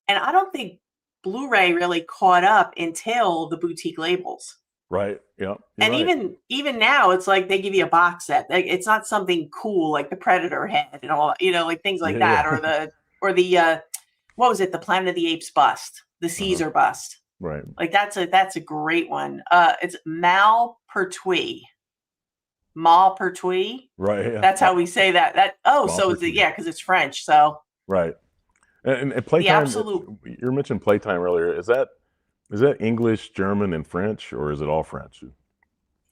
B: And I don't think Blu-ray really caught up until the boutique labels.
A: Right. Yeah.
B: And
A: right.
B: even now, it's like they give you a box set. Like, it's not something cool like the Predator head and all, like things like
A: Yeah.
B: that, or the what was it? The Planet of the Apes bust, the Caesar bust.
A: Right.
B: Like that's a great one. It's Malpertuis. Malpertuis.
A: Right. Yeah.
B: That's how we say that. So it's
A: Malpertuis.
B: because it's French. So
A: Right. And
B: the
A: playtime.
B: absolute.
A: You mentioned playtime earlier. Is that English, German, and French, or is it all French?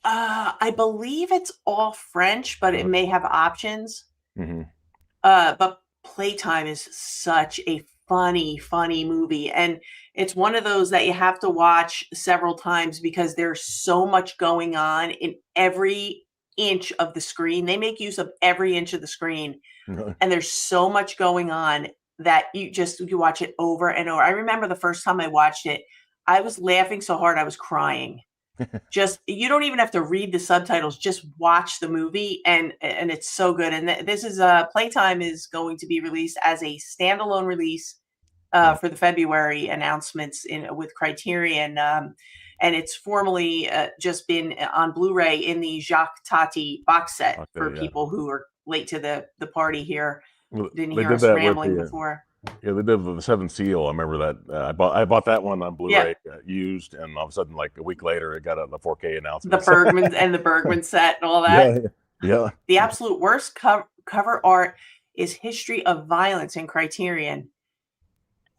B: I believe it's all French, but it may have options.
A: Mm-hmm.
B: But Playtime is such a funny movie, and it's one of those that you have to watch several times because there's so much going on in every inch of the screen. They make use of every inch of the screen, and there's so much going on that you watch it over and over. I remember the first time I watched it, I was laughing so hard I was crying. You don't even have to read the subtitles, just watch the movie, and it's so good. And this is Playtime is going to be released as a standalone release for the February announcements with Criterion, and it's formally just been on Blu-ray in the Jacques Tati box set for people who are late to the party here.
A: Well,
B: Didn't
A: they
B: hear
A: did
B: us
A: that
B: rambling
A: with
B: before.
A: Yeah, they did the Seventh Seal. I remember that. I bought that one on Blu-ray used, and all of a sudden, like a week later, it got the 4K announcement.
B: The Bergman and the Bergman set and all that.
A: Yeah.
B: The absolute worst cover art is History of Violence in Criterion.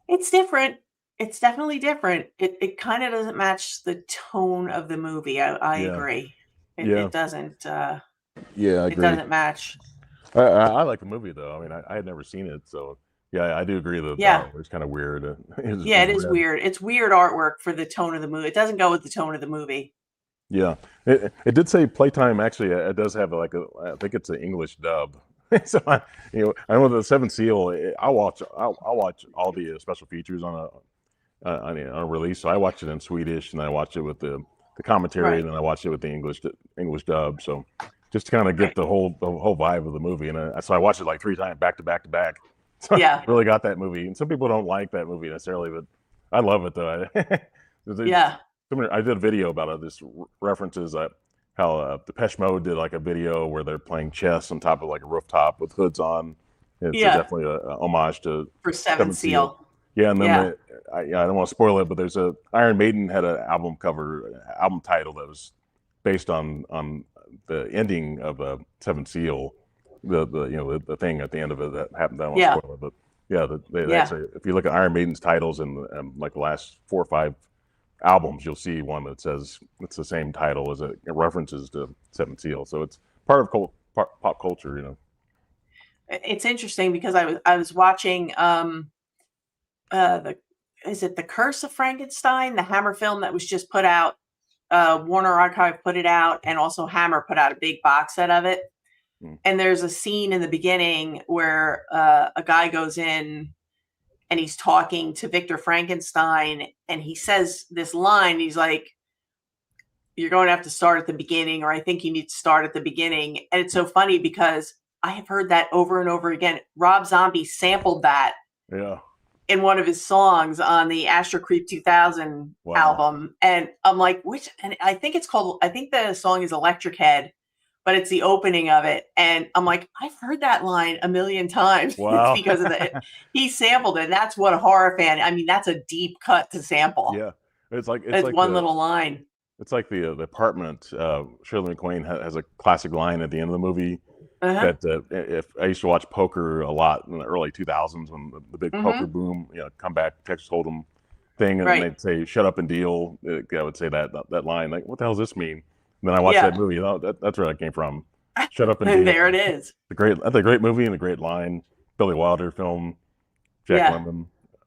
B: It's different. It's definitely different. It kind of doesn't match the tone of the movie. I agree. It doesn't.
A: I agree.
B: It doesn't match.
A: I like the movie though. I mean, I had never seen it, so yeah, I do agree that it's kind of weird.
B: It is weird. It's weird artwork for the tone of the movie. It doesn't go with the tone of the movie.
A: Yeah, it did say Playtime. Actually, it does have I think it's an English dub. So I know the Seventh Seal. I'll watch all the special features on a release. So I watched it in Swedish, and I watched it with the commentary, and then I watched it with the English dub. So just to kind of get the whole vibe of the movie, and so I watched it like 3 times back to back to back. So I really got that movie, and some people don't like that movie necessarily, but I love it though. I did a video about it. This references how Depeche Mode did like a video where they're playing chess on top of like a rooftop with hoods on. It's definitely a homage to
B: Seventh Seal.
A: Yeah, and then I don't want to spoil it, but there's Iron Maiden had an album title that was based on the ending of Seventh Seal. The thing at the end of it that happened. I don't want to spoil it, but they actually, if you look at Iron Maiden's titles in like the last 4 or 5 albums, you'll see one that says it's the same title as it references to Seventh Seal. So it's part of pop culture,
B: It's interesting because I was watching the is it The Curse of Frankenstein, the Hammer film that was just put out. Warner Archive put it out, and also Hammer put out a big box set of it.
A: Mm.
B: And there's a scene in the beginning where a guy goes in and he's talking to Victor Frankenstein, and he says this line. He's like, "You're going to have to start at the beginning," or "I think you need to start at the beginning." And it's so funny because I have heard that over and over again. Rob Zombie sampled that
A: Yeah.
B: in one of his songs on the Astro Creep 2000
A: Wow.
B: album. And I'm like, which, and I think it's called, I think the song is Electric Head, but it's the opening of it. And I'm like, I've heard that line a million times.
A: Wow.
B: It's because of he sampled it. And that's what a horror fan, I mean, that's a deep cut to sample.
A: Yeah. It's like
B: one little line.
A: It's like the apartment. Shirley MacLaine has a classic line at the end of the movie. That if I used to watch poker a lot in the early 2000s when the big poker boom, come back, Texas Hold'em thing, and they'd say "shut up and deal." I would say that line, like, what the hell does this mean? And then I watched that movie. That's where that came from. Shut up and deal.
B: There it is.
A: That's a great movie and a great line. Billy Wilder film. Jack Lemmon.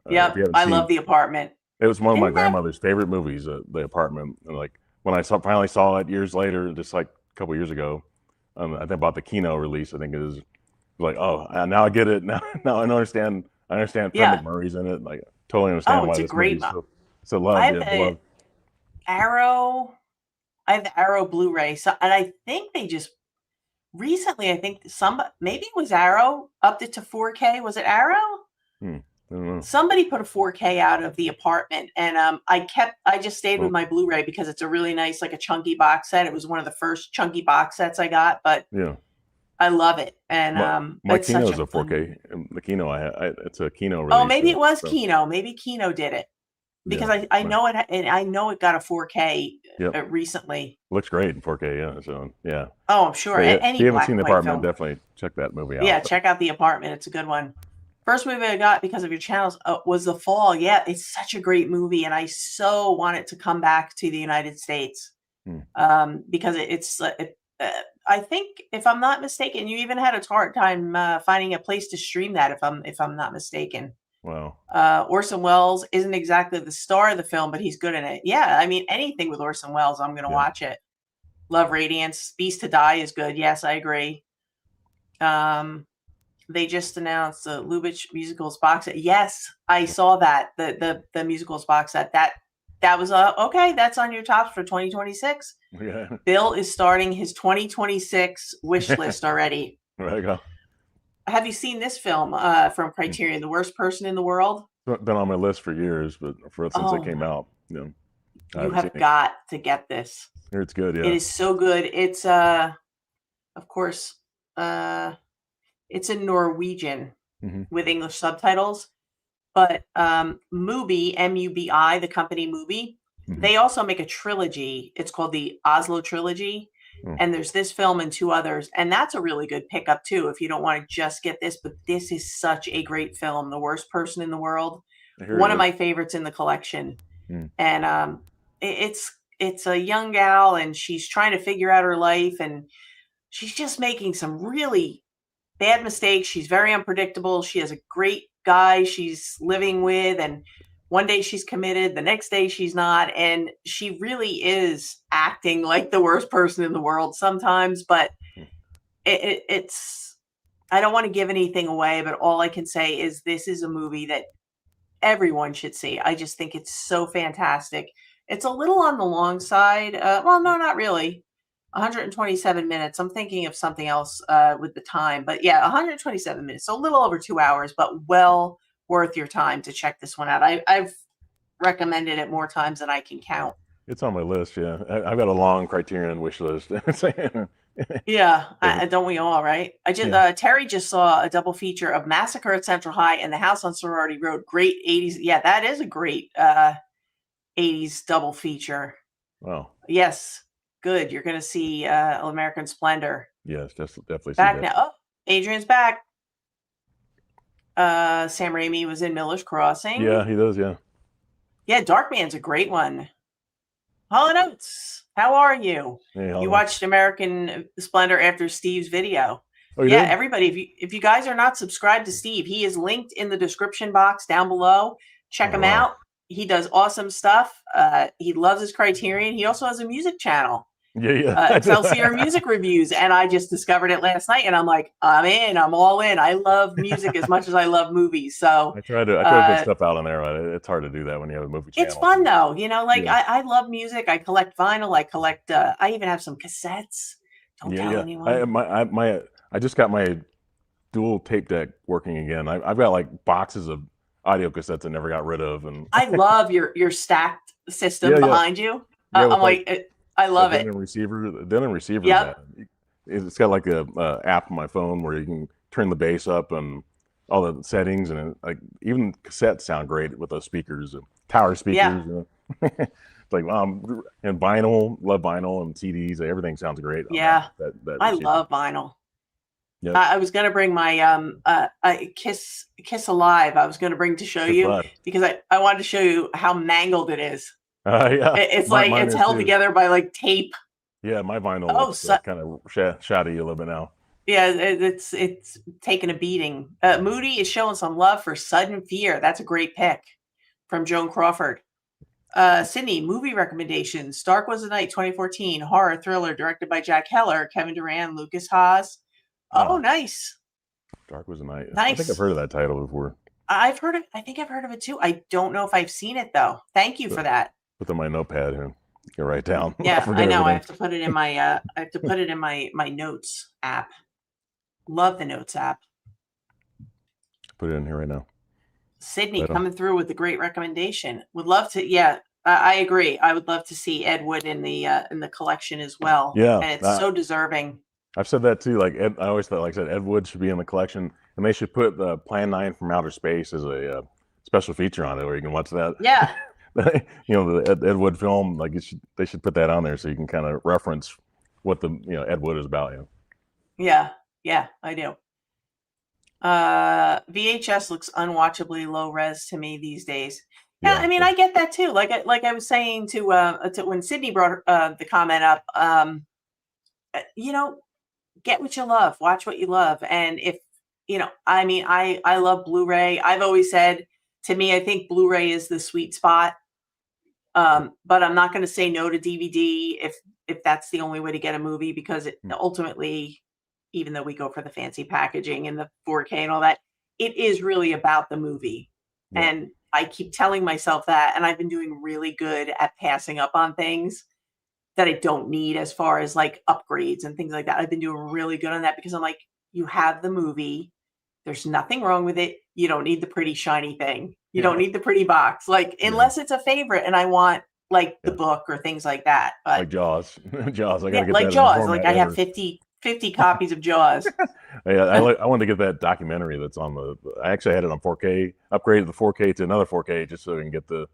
B: Yeah, I love The Apartment.
A: It was one of my grandmother's favorite movies, The Apartment. And like when I finally saw it years later, just like a couple years ago. I think about the Kino release. I think it is like, oh, now I get it. Now I understand. I understand Fred McMurray's in it. Like, totally understand why this movie is so loved.
B: I have Arrow. I have the Arrow Blu-ray. So, and I think they just recently, I think maybe it was Arrow upped it to 4K. Was it Arrow?
A: I don't know.
B: Somebody put a 4K out of The Apartment, and I just stayed with my Blu-ray because it's a really nice, like a chunky box set. It was one of the first chunky box sets I got, but I love it. And
A: my Kino's a 4K. The Kino, it's a Kino release.
B: Oh, maybe it was Kino. Maybe Kino did it because I know it, and I know it got a 4K recently.
A: Looks great in 4K. Yeah. So yeah.
B: Oh, I'm sure.
A: If you haven't seen The Apartment, definitely check that movie out.
B: Yeah, check out The Apartment. It's a good one. First movie I got because of your channels was The Fall. Yeah, it's such a great movie, and I so want it to come back to the United States because it's. I think, if I'm not mistaken, you even had a hard time finding a place to stream that. If I'm not mistaken.
A: Wow.
B: Orson Welles isn't exactly the star of the film, but he's good in it. Yeah, I mean, anything with Orson Welles, I'm going to watch it. Love Radiance. Beast to Die is good. Yes, I agree. They just announced the Lubitsch musicals box set. Yes, I saw that. The musicals box set. That was okay. That's on your tops for 2026.
A: Yeah.
B: Bill is starting his 2026 wish list already.
A: There you go.
B: Have you seen this film from Criterion, The Worst Person in the World?
A: Been on my list for years, but since it came out,
B: you have got to get this.
A: It's good. Yeah,
B: it is so good. It's of course. It's in Norwegian with English subtitles, but Mubi, M-U-B-I, the company Mubi, they also make a trilogy. It's called the Oslo Trilogy, and there's this film and two others, and that's a really good pickup too if you don't want to just get this, but this is such a great film, The Worst Person in the World, one of my favorites in the collection, and it's a young gal, and she's trying to figure out her life, and she's just making some really bad mistakes. She's very unpredictable. She has a great guy she's living with, and one day she's committed, the next day she's not, and she really is acting like the worst person in the world sometimes, but it's I don't want to give anything away, but all I can say is this is a movie that everyone should see. I just think it's so fantastic. It's a little on the long side. Well, no, not really. 127 minutes. I'm thinking of something else with the time, but yeah, 127 minutes. So a little over 2 hours, but well worth your time to check this one out. I've recommended it more times than I can count.
A: It's on my list. Yeah, I've got a long Criterion wish list.
B: Yeah, don't we all? Right? Terry just saw a double feature of Massacre at Central High and The House on Sorority Road. Great 80s. Yeah, that is a great 80s double feature.
A: Wow.
B: Yes. Good. You're going to see American Splendor.
A: Yes, definitely.
B: Back now. Oh, Adrian's back. Sam Raimi was in Miller's Crossing.
A: Yeah, he does. Yeah.
B: Yeah, Darkman's a great one. Hall & Oates, how are you?
A: Hey,
B: you watched American Splendor after Steve's video.
A: Oh, you
B: Yeah,
A: did?
B: everybody, if you guys are not subscribed to Steve, he is linked in the description box down below. Check
A: Oh
B: him
A: wow.
B: out. He does awesome stuff. He loves his Criterion. He also has a music channel,
A: Yeah, yeah. I do.
B: Excelsior Music Reviews, and I just discovered it last night, and I'm like, I'm in. I'm all in. I love music as much as I love movies. So
A: I try to put stuff out on there, but it's hard to do that when you have a movie
B: it's
A: channel.
B: fun though. Like
A: Yeah,
B: I love music. I collect vinyl. I collect. I even have some cassettes. Don't
A: yeah,
B: tell
A: yeah.
B: anyone.
A: I just got my dual tape deck working again. I've got like boxes of audio cassettes I never got rid of, and
B: I love your stacked system
A: yeah, yeah,
B: behind you.
A: yeah.
B: I'm
A: With like
B: like, I
A: a
B: love it.
A: denim receiver, man.
B: Yep.
A: It's got like a app on my phone where you can turn the bass up and all the settings, and like even cassettes sound great with those speakers, tower
B: Yeah.
A: speakers. It's like and vinyl, love vinyl and CDs. Everything sounds great on
B: Yeah.
A: that
B: I
A: receiver.
B: love vinyl.
A: Yep.
B: I was gonna bring my Kiss Alive. I was gonna bring to show
A: Kiss
B: you
A: Live.
B: because I wanted to show you how mangled it is.
A: Yeah,
B: It's like
A: mine
B: it's
A: is
B: held
A: too.
B: together by like tape.
A: Yeah, my vinyl
B: Oh,
A: looks
B: so,
A: kind of shoddy a little bit now.
B: yeah, it's taking a beating. Moody is showing some love for Sudden Fear. That's a great pick from Joan Crawford. Sydney, movie recommendations. Dark Was the Night, 2014, horror thriller directed by Jack Heller, Kevin Durant, Lucas Haas. Oh,
A: Oh,
B: nice,
A: Dark Was the Night. I think I've
B: nice.
A: heard of that title before.
B: I've heard it. I think I've heard of it too. I don't know if I've seen it though. Thank you for
A: So,
B: that.
A: put on my notepad here. You can write down. I
B: Yeah, I
A: forget
B: know. I
A: everything.
B: have to put it in my. I have to put it in my notes app. Love the notes app.
A: Put it in here right now.
B: Sydney
A: Right on.
B: coming through with a great recommendation. Would love to. Yeah, I agree. I would love to see Ed Wood in the collection as well.
A: Yeah,
B: And it's so deserving.
A: I've said that too. Like I always thought, like I said, Ed Wood should be in the collection, and they should put the Plan 9 from Outer Space as a special feature on it, where you can watch that.
B: Yeah,
A: The Ed Wood film. Like they should put that on there so you can kind of reference what the Ed Wood is about.
B: yeah, I do. VHS looks unwatchably low res to me these days. Yeah,
A: Yeah,
B: I mean, I get that too. Like I was saying to when Sydney brought the comment up, you know, get what you love, watch what you love, and if I mean, I love Blu-ray. I've always said, to me, I think Blu-ray is the sweet spot. But I'm not going to say no to DVD if that's the only way to get a movie, because it ultimately, even though we go for the fancy packaging and the 4K and all that, it is really about the movie.
A: yeah,
B: And I keep telling myself that, and I've been doing really good at passing up on things that I don't need as far as like upgrades and things like that. I've been doing really good on that because I'm like, you have the movie. There's nothing wrong with it. You don't need the pretty shiny thing. You don't need the pretty box. Like, unless it's a favorite and I want like the
A: yeah.
B: book or things like that. But
A: Like Jaws. Jaws. I gotta
B: yeah,
A: get
B: like
A: that in any
B: Jaws. Like
A: format
B: I have
A: ever.
B: 50 copies of Jaws.
A: I wanted to get that documentary that's on the. I actually had it on 4K. Upgraded the 4K to another 4K just so I can get the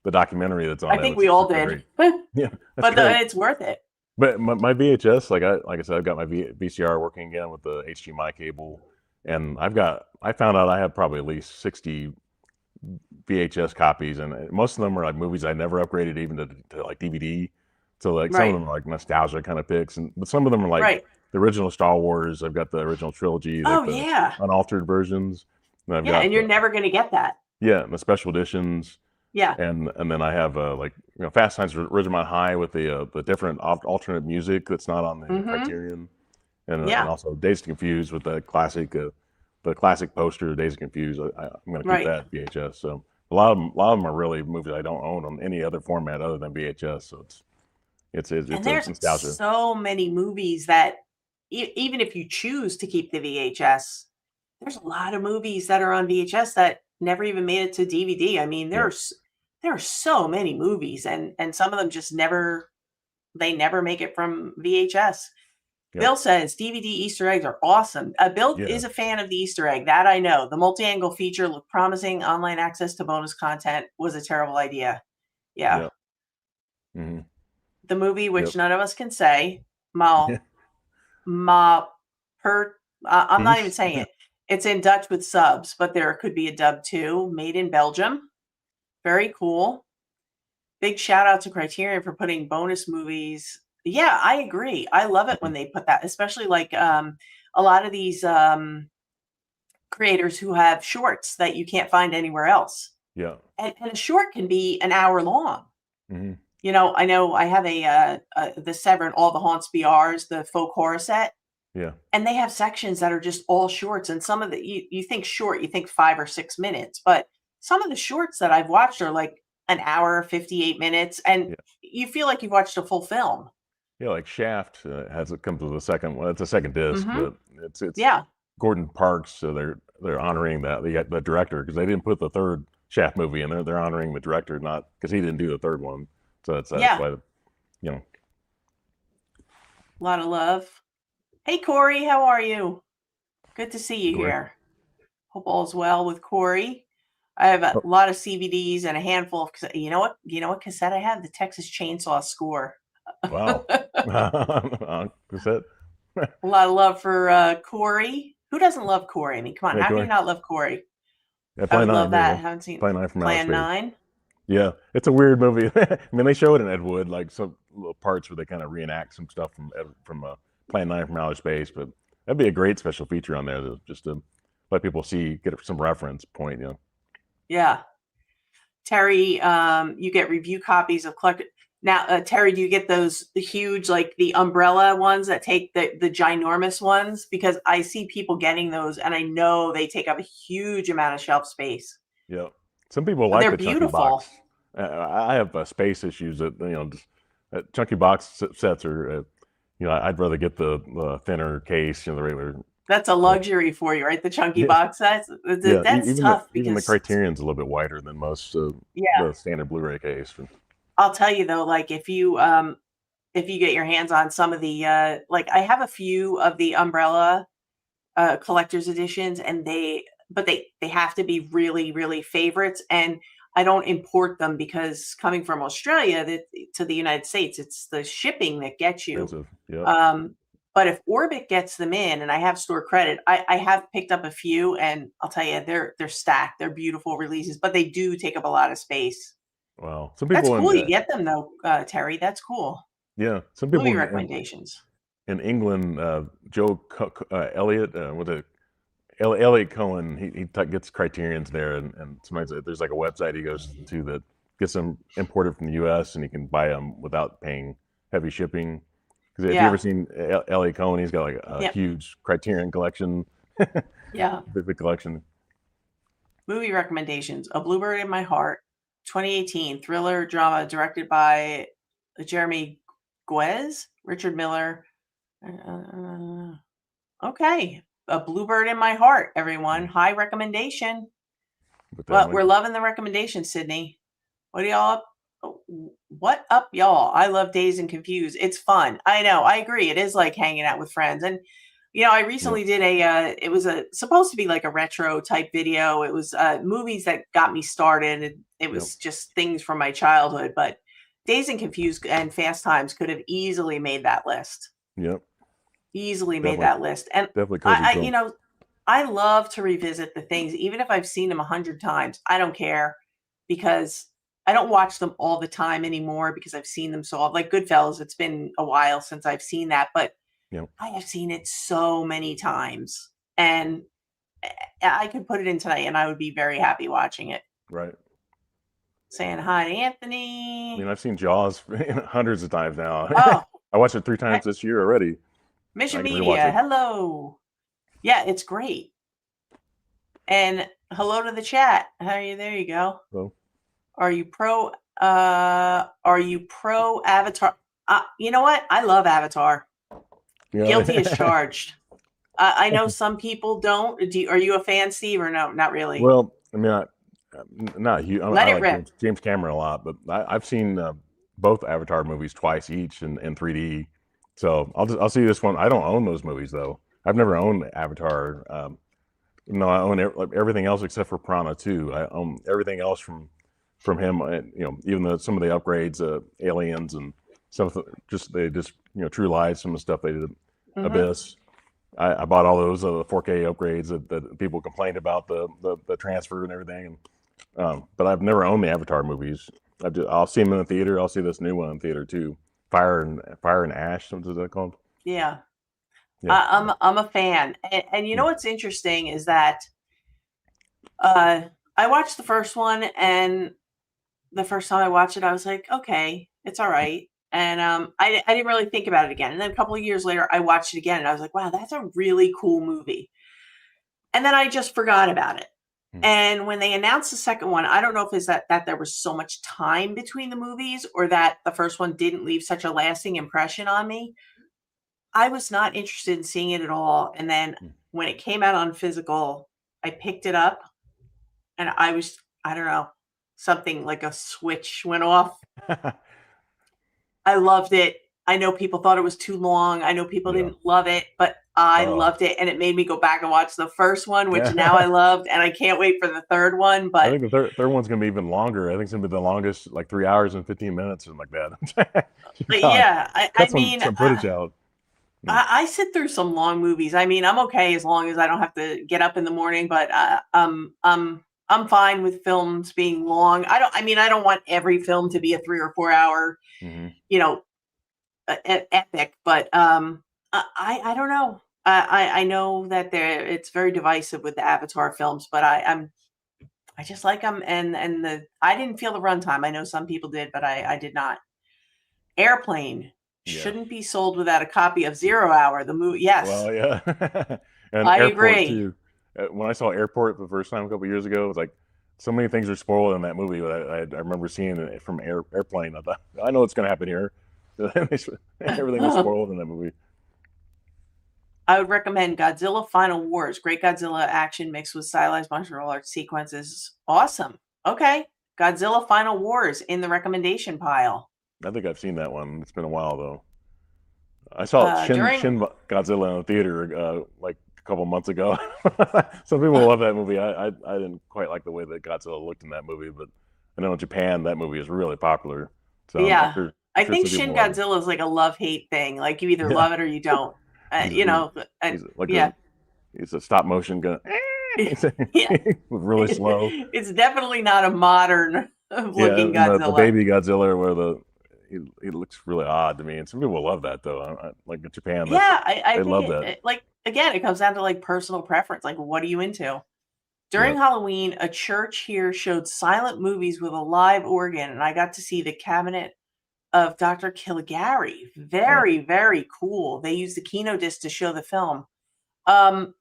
A: documentary that's on
B: I
A: there.
B: think
A: Which
B: we
A: is
B: all
A: super
B: did.
A: great. Yeah, that's
B: But
A: great.
B: it's worth it.
A: But my VHS, like I said, I've got my VCR working again with the HDMI cable, and I found out I have probably at least 60 VHS copies, and most of them are like movies I never upgraded even to like DVD. So like some of
B: Right.
A: them are like nostalgia kind of picks, but some of them are like
B: Right.
A: the original Star Wars. I've got the original trilogy, like
B: Oh
A: the
B: yeah.
A: unaltered versions. And I've
B: Yeah.
A: got
B: And you're never going to get that.
A: the special editions,
B: Yeah.
A: and then I have like Fast Times at Ridgemont High with the different alternate music that's not on the
B: Mm-hmm.
A: Criterion, and
B: Yeah.
A: also Dazed and Confused with the classic poster Dazed and Confused. I'm going to keep
B: Right.
A: that VHS. So a lot of them are really movies I don't own on any other format other than VHS. So it's
B: And
A: a
B: there's
A: nostalgia.
B: so many movies that even if you choose to keep the VHS, there's a lot of movies that are on VHS that never even made it to DVD. I mean,
A: Yep.
B: there are so many movies, and some of them just never make it from VHS.
A: Yep.
B: Bill says DVD Easter eggs are awesome. Bill
A: Yeah.
B: is a fan of the Easter egg. That I know. The multi-angle feature looked promising. Online access to bonus content was a terrible idea. Yeah.
A: Yep. Mm-hmm.
B: The movie, which
A: Yep.
B: none of us can say, Ma per. I'm not even
A: Peace.
B: saying it. It's in Dutch with subs, but there could be a dub too. Made in Belgium. Very cool. Big shout out to Criterion for putting bonus movies. Yeah, I agree. I love it when they put that, especially like a lot of these creators who have shorts that you can't find anywhere else.
A: Yeah.
B: And a short can be an hour long.
A: Hmm.
B: I know I have the Severin All the Haunts Be Ours, the folk horror set,
A: Yeah.
B: and they have sections that are just all shorts. And some of the you think short, you think 5 or 6 minutes, but some of the shorts that I've watched are like an hour, 58 minutes, and
A: Yeah.
B: you feel like you've watched a full film.
A: Yeah. Like Shaft has it comes with a second. Well, it's a second disc,
B: Hmm.
A: but it's
B: Yeah,
A: Gordon Parks. So they're honoring the director because they didn't put the third Shaft movie in there. They're honoring the director, not because he didn't do the third one. So that's
B: yeah,
A: why you know.
B: a lot of love. Hey, Corey, how are you? Good to see you
A: Corey.
B: here. Hope all's well with Corey. I have a
A: Oh,
B: lot of CVDs and a handful of you know what cassette I have? The Texas Chainsaw Score.
A: wow. Cassette.
B: A lot of love for Corey. Who doesn't love Corey? I mean, come on,
A: Yeah,
B: how can you
A: Corey.
B: not love Corey?
A: Yeah,
B: I
A: Plan
B: would love
A: 9. There you
B: that.
A: go.
B: Haven't seen
A: Plan 9 from outer
B: Plan
A: space.
B: 9.
A: Yeah, it's a weird movie. I mean, they show it in Ed Wood, like some little parts where they kind of reenact some stuff from Plan 9 from outer space. But that'd be a great special feature on there, just to let people see, get some reference point. You know.
B: Yeah. Terry, you get review copies of collected. Now, Terry, do you get those huge, like the umbrella ones that take the ginormous ones? Because I see people getting those, and I know they take up a huge amount of shelf space.
A: Yeah. Some people
B: But
A: like
B: they're
A: the chunky box.
B: beautiful.
A: I have space issues that just, chunky box sets are. I'd rather get the thinner case. The regular.
B: That's a
A: uh,
B: luxury for you, right? The chunky
A: Yeah.
B: box sets.
A: Yeah,
B: That's
A: even the
B: tough
A: even the
B: because,
A: Criterion's a little bit wider than most
B: yeah,
A: the standard Blu-ray case.
B: I'll tell you though, like if you get your hands on some of the like I have a few of the umbrella collector's editions, and they have to be really really favorites, and I don't import them because coming from Australia to the United States, it's the shipping that gets you.
A: Expensive. Yep.
B: um but if Orbit gets them in and I have store credit, I have picked up a few, and I'll tell you, they're stacked, they're beautiful releases, but they do take up a lot of space.
A: Wow. Some
B: That's
A: people
B: cool you get them though, Terry. That's cool.
A: some
B: Movie
A: people
B: recommendations.
A: in England, Elliot with a Elliot Cohen, he gets Criterion's there, and sometimes there's like a website he goes to that gets them imported from the U.S. and he can buy them without paying heavy shipping. Because if you ever
B: Yeah.
A: seen Elliot Cohen, he's got like a
B: Yep.
A: huge Criterion collection,
B: Yeah.
A: big collection.
B: Movie recommendations. A Bluebird in My Heart, 2018 thriller drama directed by Jeremy Guez, Richard Miller. Okay. A Bluebird in My Heart, everyone. High recommendation.
A: But
B: Well, we're loving the recommendation, Sydney. What up, y'all? I love Dazed and Confused. It's fun. I know. I agree. It is like hanging out with friends. And I
A: yeah,
B: recently did it was supposed to be like a retro type video. It was movies that got me started. It
A: yeah,
B: was just things from my childhood, but Dazed and Confused and Fast Times could have easily made that list.
A: yeah,
B: Easily made
A: definitely,
B: that list. And
A: definitely cozy film.
B: I love to revisit the things, even if I've seen them 100 times. I don't care, because I don't watch them all the time anymore because I've seen them so like Goodfellas. It's been a while since I've seen that, but
A: Yeah,
B: I have seen it so many times, and I could put it in tonight and I would be very happy watching it.
A: right.
B: Saying hi to
A: I mean,
B: Anthony.
A: I've seen Jaws hundreds of times now.
B: Oh,
A: I watched it 3 times this year already.
B: Mission
A: I can rewatch
B: Media.
A: it.
B: Hello. Yeah, it's great. And hello to the chat. How are you? There you go.
A: So,
B: Are you pro Avatar? You know what? I love Avatar. Guilty as charged. I know some people don't. Are you a fan, Steve, or no? Not really.
A: well, I mean, not huge.
B: Let
A: I
B: it
A: like
B: rip.
A: James Cameron a lot, but I've seen both Avatar movies twice each in 3D. So I'll see this one. I don't own those movies though. I've never owned Avatar. No, I own everything else except for Piranha 2. I own everything else from him. Even some of the upgrades, Aliens and stuff. They just True Lies. Some of the stuff they did,
B: Hmm.
A: Abyss. I bought all those 4K upgrades that people complained about the transfer and everything. But I've never owned the Avatar movies. I'll see them in the theater. I'll see this new one in theater too. Fire and Ash. What is that called?
B: Yeah.
A: Yeah.
B: I'm a fan, and you know what's interesting is that uh, I watched the first one, and the first time I watched it, I was like, okay, it's all right. And I didn't really think about it again. And then a couple of years later, I watched it again, and I was like, wow, that's a really cool movie. And then I just forgot about it.
A: Mm.
B: And when they announced the second one, I don't know if it's that there was so much time between the movies or that the first one didn't leave such a lasting impression on me. I was not interested in seeing it at all. And then
A: Mm.
B: when it came out on physical, I picked it up and I don't know, something like a switch went off. I loved it. I know people thought it was too long. I know people
A: Yeah.
B: didn't love it, but I
A: Oh.
B: loved it. And it made me go back and watch the first one, which now I
A: Yeah.
B: loved. And I can't wait for the third one.
A: I
B: But
A: think the third one's gonna be even longer. I think it's gonna be the longest, like 3 hours and 15 minutes, something like that. God,
B: yeah,
A: cut some footage out. Mm.
B: I sit through some long movies. I mean, I'm okay as long as I don't have to get up in the morning, but I'm fine with films being long. I don't want every film to be a 3 or 4 hour,
A: Hmm.
B: you know, epic, but I don't know. I know that it's very divisive with the Avatar films, but I just like them, and I didn't feel the runtime. I know some people did, but I did not. Airplane
A: Yeah.
B: shouldn't be sold without a copy of Zero Hour, the movie. Yes,
A: Well, yeah. And
B: I
A: Airport
B: agree.
A: too. When I saw Airport the first time a couple years ago, it was like so many things are spoiled in that movie. But I remember seeing it from Airplane. I thought, I know what's going to happen here. Everything was spoiled in that movie.
B: I would recommend Godzilla Final Wars. Great Godzilla action mixed with stylized martial arts sequences. Awesome. Okay. Godzilla Final Wars in the recommendation pile.
A: I think I've seen that one. It's been a while though. I saw
B: During
A: Shin Godzilla in the theater like a couple months ago. Some people love that movie. I didn't quite like the way that Godzilla looked in that movie, but I know in Japan that movie is really popular. So I'm
B: Yeah.
A: sure
B: I
A: sure
B: think
A: some people
B: Shin
A: love it.
B: Godzilla is like a love-hate thing. Like you either
A: Yeah,
B: love it or you don't.
A: he's
B: You
A: he's
B: know,
A: he's like
B: yeah.
A: he's a stop motion gun.
B: Yeah.
A: Really slow.
B: It's definitely not a modern
A: Yeah,
B: looking
A: and the
B: Godzilla.
A: baby Godzilla where he looks really odd to me, and some people love that though. Like in Japan,
B: Yeah, I
A: they
B: think
A: love that.
B: like again, it comes down to like personal preference. Like what are you into?
A: Yeah.
B: During Halloween, a church here showed silent movies with a live organ, and I got to see the cabinet of Dr. Caligari.
A: Oh,
B: Very, very cool. They used the Kino disc to show the film. Um,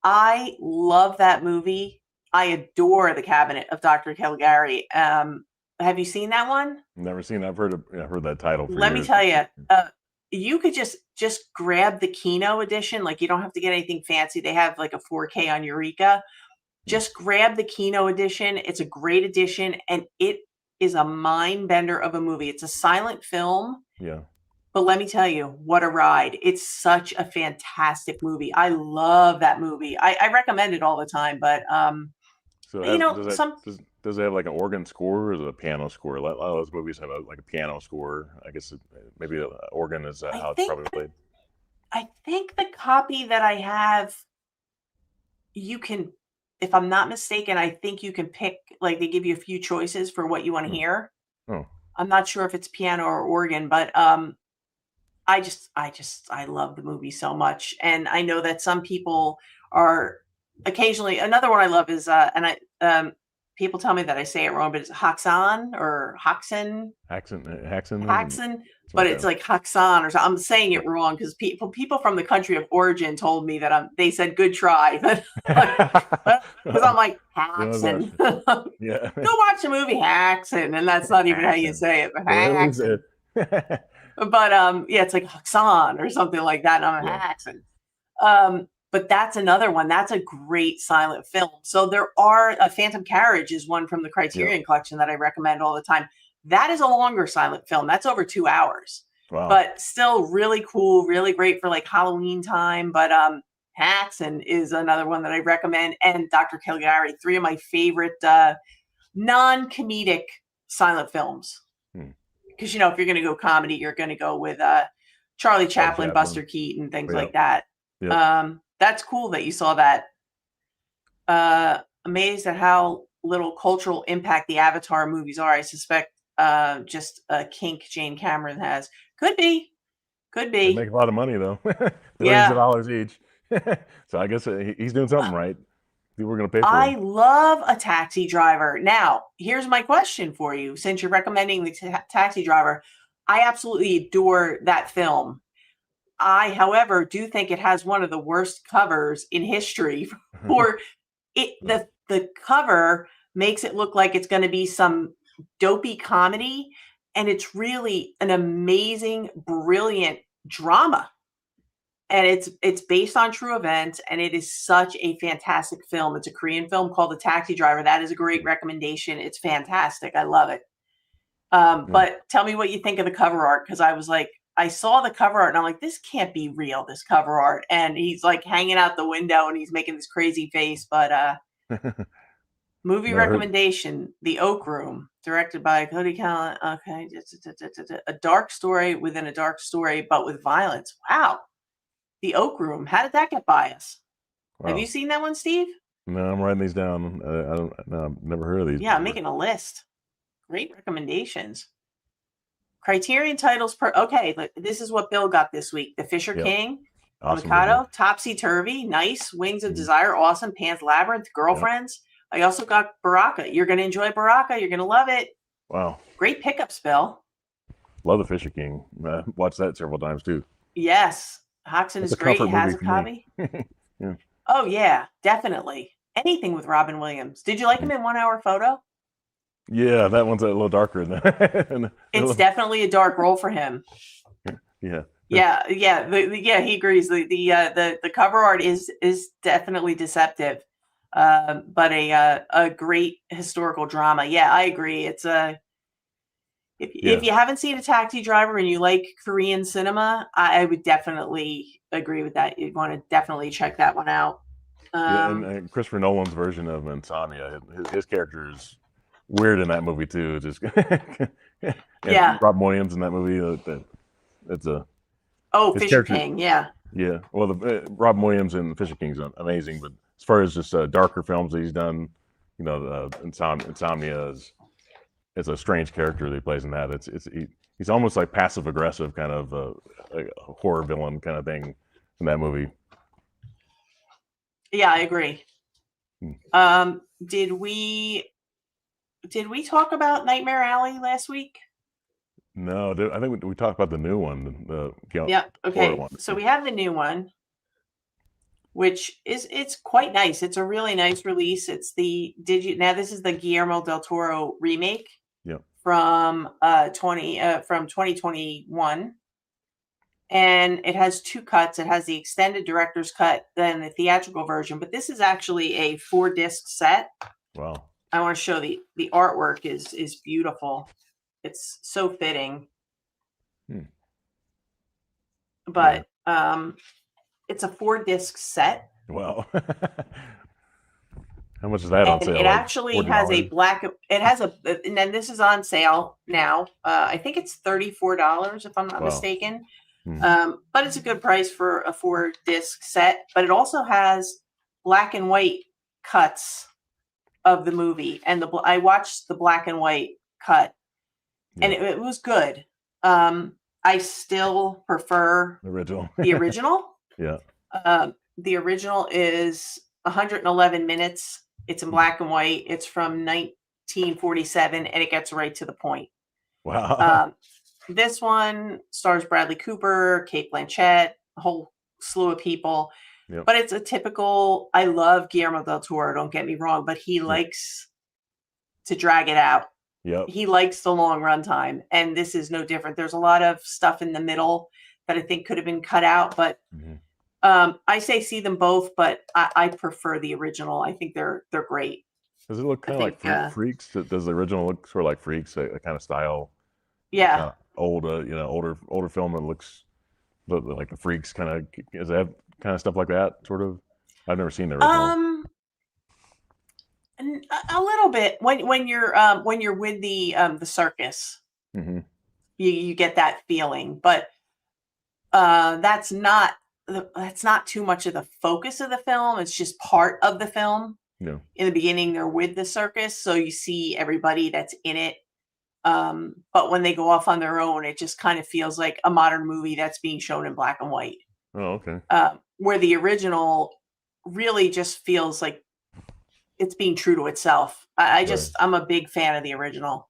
B: I love that movie. I adore the cabinet of Dr. Caligari. Have you seen that one?
A: never seen. I've heard that title for
B: Let me
A: years.
B: tell you, you could just grab the Kino edition. Like you don't have to get anything fancy. They have like a 4K on Eureka.
A: Hmm.
B: Just grab the Kino edition. It's a great edition, and it is a mind bender of a movie. It's a silent film,
A: Yeah.
B: but let me tell you, what a ride. It's such a fantastic movie. I love that movie. I recommend it all the time, but
A: So
B: you know, some
A: does it have like an organ score or is it a piano score? A lot of those movies have like a piano score. I guess maybe an organ is
B: I
A: how it's
B: think
A: probably played.
B: I think the copy that I have, you can, if I'm not mistaken, I think you can pick, like they give you a few choices for what you want to
A: Hmm.
B: hear.
A: Oh,
B: I'm not sure if it's piano or organ, but I love the movie so much, and I know that some people are occasionally. Another one I love is and I people tell me that I say it wrong, but it's Haxan or Haxan
A: Haxon, maybe something
B: Haxan, but
A: like
B: it's
A: that.
B: like Haxan or something. I'm saying it wrong because people from the country of origin told me that they said good try, because I'm
A: Well,
B: like
A: no,
B: Haxan.
A: no,
B: Go
A: yeah,
B: watch the movie Haxan, and that's not even how you
A: Haxon.
B: say it, but
A: Yeah, at least
B: Haxan.
A: it.
B: But yeah, it's like Haxan or something like that. And I'm
A: Yeah,
B: Haxan. But that's another one. That's a great silent film. So there are a Phantom Carriage is one from the
A: yeah.
B: Criterion Collection that I recommend all the time. That is a longer silent film. That's over 2 hours,
A: Wow.
B: but still really cool, really great for like Halloween time. But Haxan is another one that I recommend, and Dr. Caligari, three of my favorite non-comedic silent films.
A: Hmm.
B: Because if you're going to go comedy, you're going to go with Charlie
A: Charlie
B: Chaplin,
A: Chaplin.
B: Buster Keaton, things
A: Yep.
B: like that.
A: Yep.
B: That's cool that you saw that. Amazed at how little cultural impact the Avatar movies are. I suspect just a kink Jane Cameron has. Could be. Could
A: They make
B: be.
A: a lot of money though, billions of
B: Yeah.
A: dollars each. So I guess he's doing something right. People are going to pay for
B: I
A: him.
B: love A Taxi Driver. Now, here's my question for you. Since you're recommending The Taxi Driver, I absolutely adore that film. I, however, do think it has one of the worst covers in history. For it, the cover makes it look like it's going to be some dopey comedy, and it's really an amazing, brilliant drama. And it's based on true events, and it is such a fantastic film. It's a Korean film called The Taxi Driver. That is a great recommendation. It's fantastic. I love it.
A: Yeah.
B: But tell me what you think of the cover art, because I was like, I saw the cover art and I'm like, this can't be real, this cover art. And he's like hanging out the window and he's making this crazy face. But movie
A: Never heard.
B: recommendation: The Oak Room, directed by Cody Callan. Okay, a dark story within a dark story, but with violence. Wow, The Oak Room. How did that get by us? Have you
A: Wow.
B: seen that one, Steve?
A: No, I'm writing these down. I don't. No, I've never heard of these
B: Yeah, I'm
A: before.
B: making a list. Great recommendations. Criterion titles per. Okay, this is what Bill got this week: The Fisher
A: Yep.
B: King, The
A: Awesome movie.
B: Mikado, Topsy Turvy, Nice, Wings of
A: Mhm.
B: Desire, Awesome, Pan's Labyrinth,
A: Yep.
B: Girlfriends. I also got Baraka. You're going to enjoy Baraka. You're going to love it.
A: Wow.
B: Great pickups, Bill.
A: Love The Fisher King. Watched that several times too.
B: Yes, Hoxton
A: That's
B: is
A: a
B: great. He
A: comfort
B: has
A: movie
B: a
A: for me.
B: copy.
A: Yeah.
B: Oh yeah, definitely. Anything with Robin Williams. Did you like him in 1 Hour Photo?
A: Yeah, that one's a little darker than.
B: It's definitely a dark role for him.
A: Yeah.
B: Yeah, yeah, he agrees. The cover art is definitely deceptive, but a great historical drama. Yeah, I agree. It's a if you haven't seen A Taxi Driver and you like Korean cinema, I would definitely agree with that. You'd want to definitely check that one out.
A: Yeah, and Christopher Nolan's version of Insomnia, his character is weird in that movie too. Just and
B: Yeah.
A: Rob Williams in that movie. That's a
B: Oh,
A: his
B: Fisher
A: character.
B: King. Yeah.
A: Yeah, well, Rob Williams and Fisher King's amazing, but as far as just darker films that he's done, Insomnia is a strange character that he plays in that. He's almost like passive aggressive kind of a horror villain kind of thing in that movie.
B: Yeah, I agree.
A: Hmm.
B: Did we talk about Nightmare Alley last week?
A: No, I think we talked about the new one, the
B: Yep.
A: horror
B: Okay.
A: one.
B: So we have the new one, which it's quite nice. It's a really nice release. It's the now this is the Guillermo del Toro remake.
A: Yep.
B: From 2021. And it has two cuts. It has the extended director's cut, then the theatrical version. But this is actually a 4-disc set.
A: Wow.
B: I want to show the artwork is beautiful. It's so fitting. But it's a 4-disc set.
A: Wow. How much is that on sale?
B: It actually has a black. It has a, and then this is on sale now. I think it's $34 if I'm not mistaken. But it's a good price for a 4-disc set. But it also has black and white cuts of the movie, and I watched the black and white cut, and it was good. I still prefer
A: the original.
B: The original.
A: Yeah.
B: The original is 111 minutes. It's in black and white. It's from 1947, and it gets right to the point.
A: Wow.
B: This one stars Bradley Cooper, Cate Blanchett, a whole slew of people. Yep. But it's a typical. I love Guillermo del Toro. Don't get me wrong, but he likes to drag it out.
A: Yep.
B: He likes the long runtime, and this is no different. There's a lot of stuff in the middle that I think could have been cut out, but. I say see them both, but I prefer the original. I think they're great.
A: Does it look kind of like Freaks? Does the original look sort of like Freaks, a kind of style?
B: Yeah.
A: Old, older film that looks like the Freaks kind of. Is that kind of stuff like that? Sort of. I've never seen the original.
B: A little bit when you're with the circus, you get that feeling, but that's not too much of the focus of the film. It's just part of the film.
A: Yeah.
B: In the beginning, they're with the circus, so you see everybody that's in it But when they go off on their own, it just kind of feels like a modern movie that's being shown in black and white.
A: Oh, okay.
B: Where the original really just feels like it's being true to itself.
A: Right.
B: I'm a big fan of the original.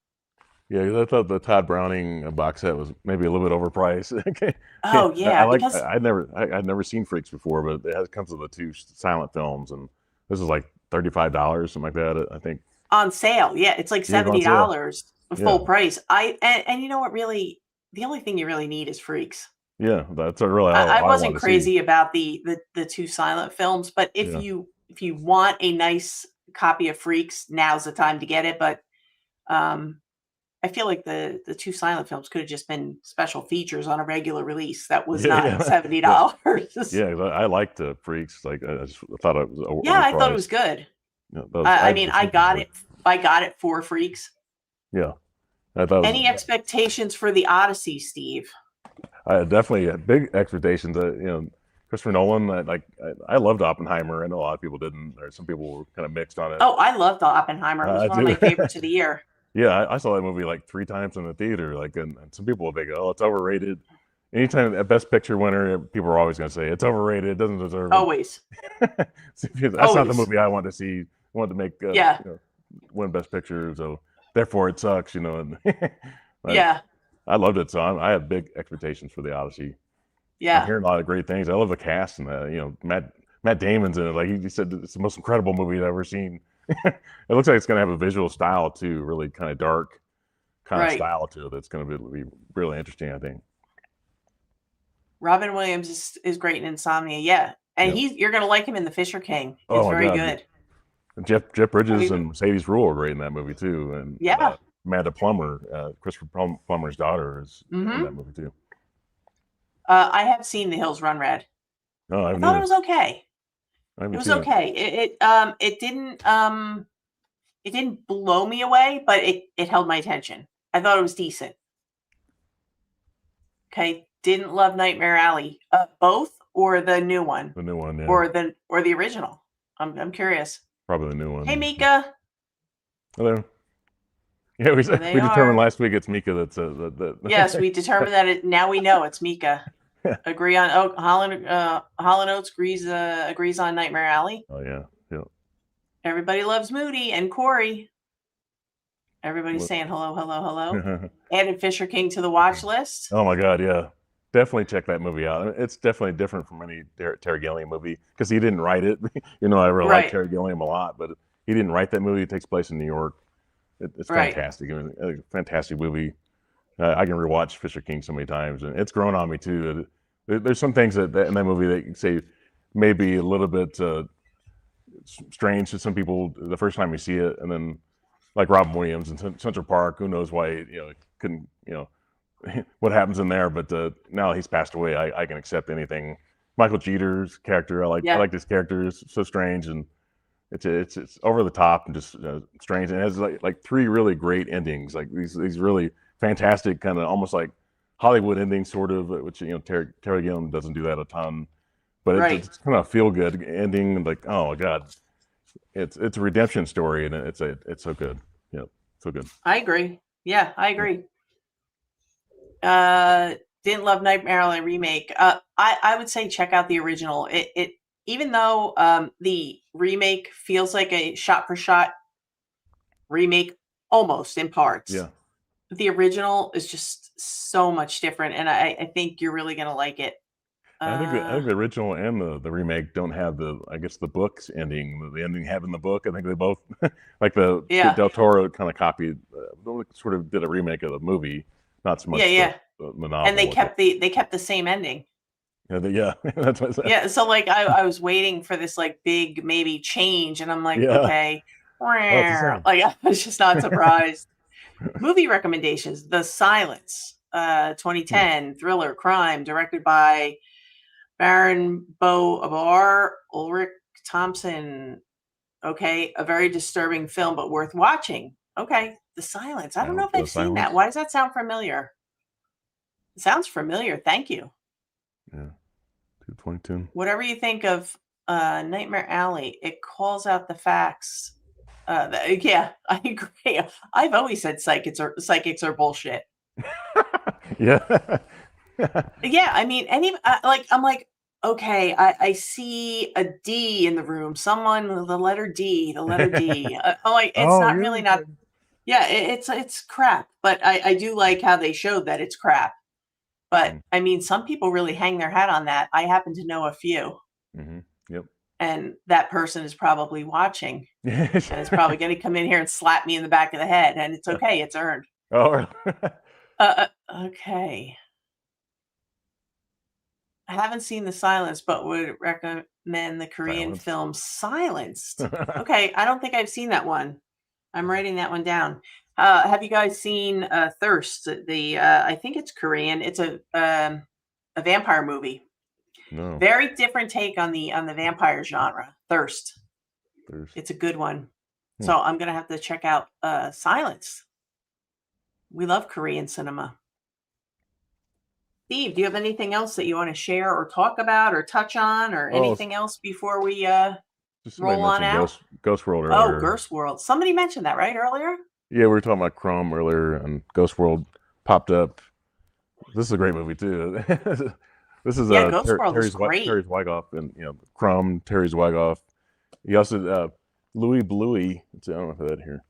A: Yeah, 'cause I thought the Todd Browning box set was maybe a little bit overpriced. Okay.
B: Oh yeah, because
A: I'd never seen Freaks before, but it comes with the two silent films, and this is like $35, something like that. I think.
B: on sale, yeah, it's like
A: Yeah, it's on sale.
B: $70
A: Yeah,
B: full price. And you know what? Really, the only thing you really need is Freaks.
A: yeah, that's really all
B: I
A: I wanted
B: wasn't
A: to see.
B: crazy about the two silent films, but
A: Yeah,
B: if you want a nice copy of Freaks, now's the time to get it. But um, I feel like the two silent films could have just been special features on a regular release that was
A: yeah,
B: not
A: yeah,
B: $70.
A: yeah, yeah. 'Cause I liked the Freaks. Like I just thought it was
B: Yeah, I thought it was
A: overpriced.
B: good.
A: Yeah, that was, I
B: I
A: was
B: mean,
A: just looking for it.
B: I got it for Freaks.
A: Yeah, I thought it
B: Any
A: was.
B: expectations for the Odyssey, Steve?
A: I definitely had big expectations. Christopher Nolan. I loved Oppenheimer. I know a lot of people didn't, or some people were kind of mixed on it.
B: Oh, I loved Oppenheimer. It was
A: I
B: one of
A: do.
B: my favorites of the year.
A: Yeah, I saw that movie like 3 times in the theater. Like, and some people will go, "Oh, it's overrated." Anytime a Best Picture winner, people are always going to say it's overrated. It doesn't deserve it.
B: Always,
A: That's not the
B: always.
A: movie I want to see. I want to make
B: Yeah,
A: win Best Picture, so therefore it sucks. And I,
B: yeah,
A: I loved it, so I have big expectations for the Odyssey. I'm
B: yeah.
A: hearing a lot of great things. I love the cast and Matt Damon's in it. Like he said, it's the most incredible movie I've ever seen. It looks like it's going to have a visual style too, really kind of dark kind of
B: Right.
A: style to it. That's going to be really interesting, I think.
B: Robin Williams is great in Insomnia. Yeah, and
A: Yep.
B: you're gonna like him in The Fisher King. It's
A: Oh my
B: very
A: God, yeah.
B: good.
A: Jeff
B: Have
A: Bridges
B: you?
A: and Mercedes Rule are great in that movie too, and
B: Yeah.
A: Amanda Plummer, Plummer's daughter, is in that
B: Mm-hmm.
A: movie too.
B: I have seen The Hills Run Red.
A: Oh, I
B: I
A: haven't
B: thought it
A: either.
B: was okay.
A: I
B: It
A: haven't
B: was
A: seen it.
B: okay. It didn't blow me away, but it held my attention. I thought it was decent. Okay. Didn't love Nightmare Alley. Both or the new one
A: The new one, yeah,
B: or the original. I'm curious.
A: probably the new
B: Hey
A: one.
B: Mika,
A: Hello. Yeah,
B: there they
A: we determined
B: are.
A: last week it's Mika that's
B: Yes,
A: the.
B: we determined that now we know it's Mika. Agree on Holland Oates agrees on Nightmare Alley.
A: Oh yeah, yeah.
B: Everybody loves Moody and Corey. Everybody's saying hello, hello, hello. Added Fisher King to the watch list.
A: Oh my God, yeah. Definitely check that movie out. It's definitely different from any Terry Gilliam movie because he didn't write it. I really like
B: Right,
A: Terry Gilliam a lot, but he didn't write that movie. It takes place in New York. It's
B: right.
A: fantastic. I mean, a fantastic movie. I can rewatch Fisher King so many times, and it's grown on me too. There's some things that in that movie that you say maybe a little bit strange to some people the first time you see it, and then like Robin Williams in Central Park, who knows why couldn't what happens in there, but now he's passed away. I can accept anything. Michael Jeter's character, I
B: Yeah,
A: like this character. It's so strange and it's over the top and just strange, and it has like three really great endings, like these really fantastic kind of almost like Hollywood endings, sort of, which Terry Gilliam doesn't do that a ton, but
B: right.
A: it's kind of feel good ending, like oh my God, it's a redemption story, and it's so good, yeah, so good.
B: I agree. Yeah, I
A: Yeah.
B: agree. Didn't love Nightmare Alley remake. I would say check out the original. It even though the remake feels like a shot for shot remake almost in parts,
A: Yeah.
B: the original is just so much different, and I think you're really gonna like it.
A: I think the original and the remake don't have I guess the book's ending, the ending have in the book. I think they both like the
B: Yeah,
A: Del Toro kind of copied, sort of did a remake of the movie, not so
B: yeah,
A: much
B: yeah.
A: the
B: And
A: novel.
B: they kept the same ending.
A: Yeah, that's what I said.
B: Yeah, so like I was waiting for this like big maybe change, and I'm like,
A: Yeah,
B: okay,
A: oh, it's the
B: like
A: same.
B: I was just not surprised. Movie recommendations: The Silence, 2010 thriller crime, directed by Baron Bo Abar, Ulrich Thompson. Okay, a very disturbing film, but worth watching. Okay, The Silence. I don't know if
A: The
B: I've seen that.
A: Silence.
B: Why does that sound familiar? It sounds familiar. Thank you.
A: Yeah, 2010.
B: Whatever you think of Nightmare Alley, it calls out the facts Yeah, I agree. I've always said psychics are bullshit.
A: Yeah.
B: Yeah, I mean, I'm like, okay, I see a D in the room. Someone with the letter D, the letter D. I'm like, it's
A: Oh
B: not
A: yeah.
B: really not. Yeah, it's crap. But I do like how they showed that it's crap. But
A: Mm,
B: I mean, some people really hang their hat on that. I happen to know a few,
A: mm-hmm. Yep.
B: and that person is probably watching
A: Yeah.
B: and is probably going to come in here and slap me in the back of the head, and it's okay. It's earned.
A: Oh.
B: Okay. I haven't seen The Silence, but would recommend the Korean
A: Silence.
B: film Silenced. Okay, I don't think I've seen that one. I'm writing that one down. Have you guys seen Thirst? I think it's Korean. It's a vampire movie.
A: No.
B: Very different take on the vampire genre. Thirst.
A: There's.
B: It's a good one.
A: Hmm.
B: So I'm gonna have to check out Silence. We love Korean cinema. Steve, do you have anything else that you want to share or talk about or touch on or
A: Oh,
B: anything else before we
A: just somebody
B: roll on
A: mentioned
B: out?
A: Ghost World
B: Oh,
A: earlier.
B: Ghost World. Somebody mentioned that, right, earlier?
A: Yeah, we were talking about Chrome earlier, and Ghost World popped up. This is a great movie too. This is
B: Yeah, Ghost World is great.
A: Terry Zwigoff, and Crumb, Terry Zwigoff. He also Louis Bluey. I don't know if I have that here.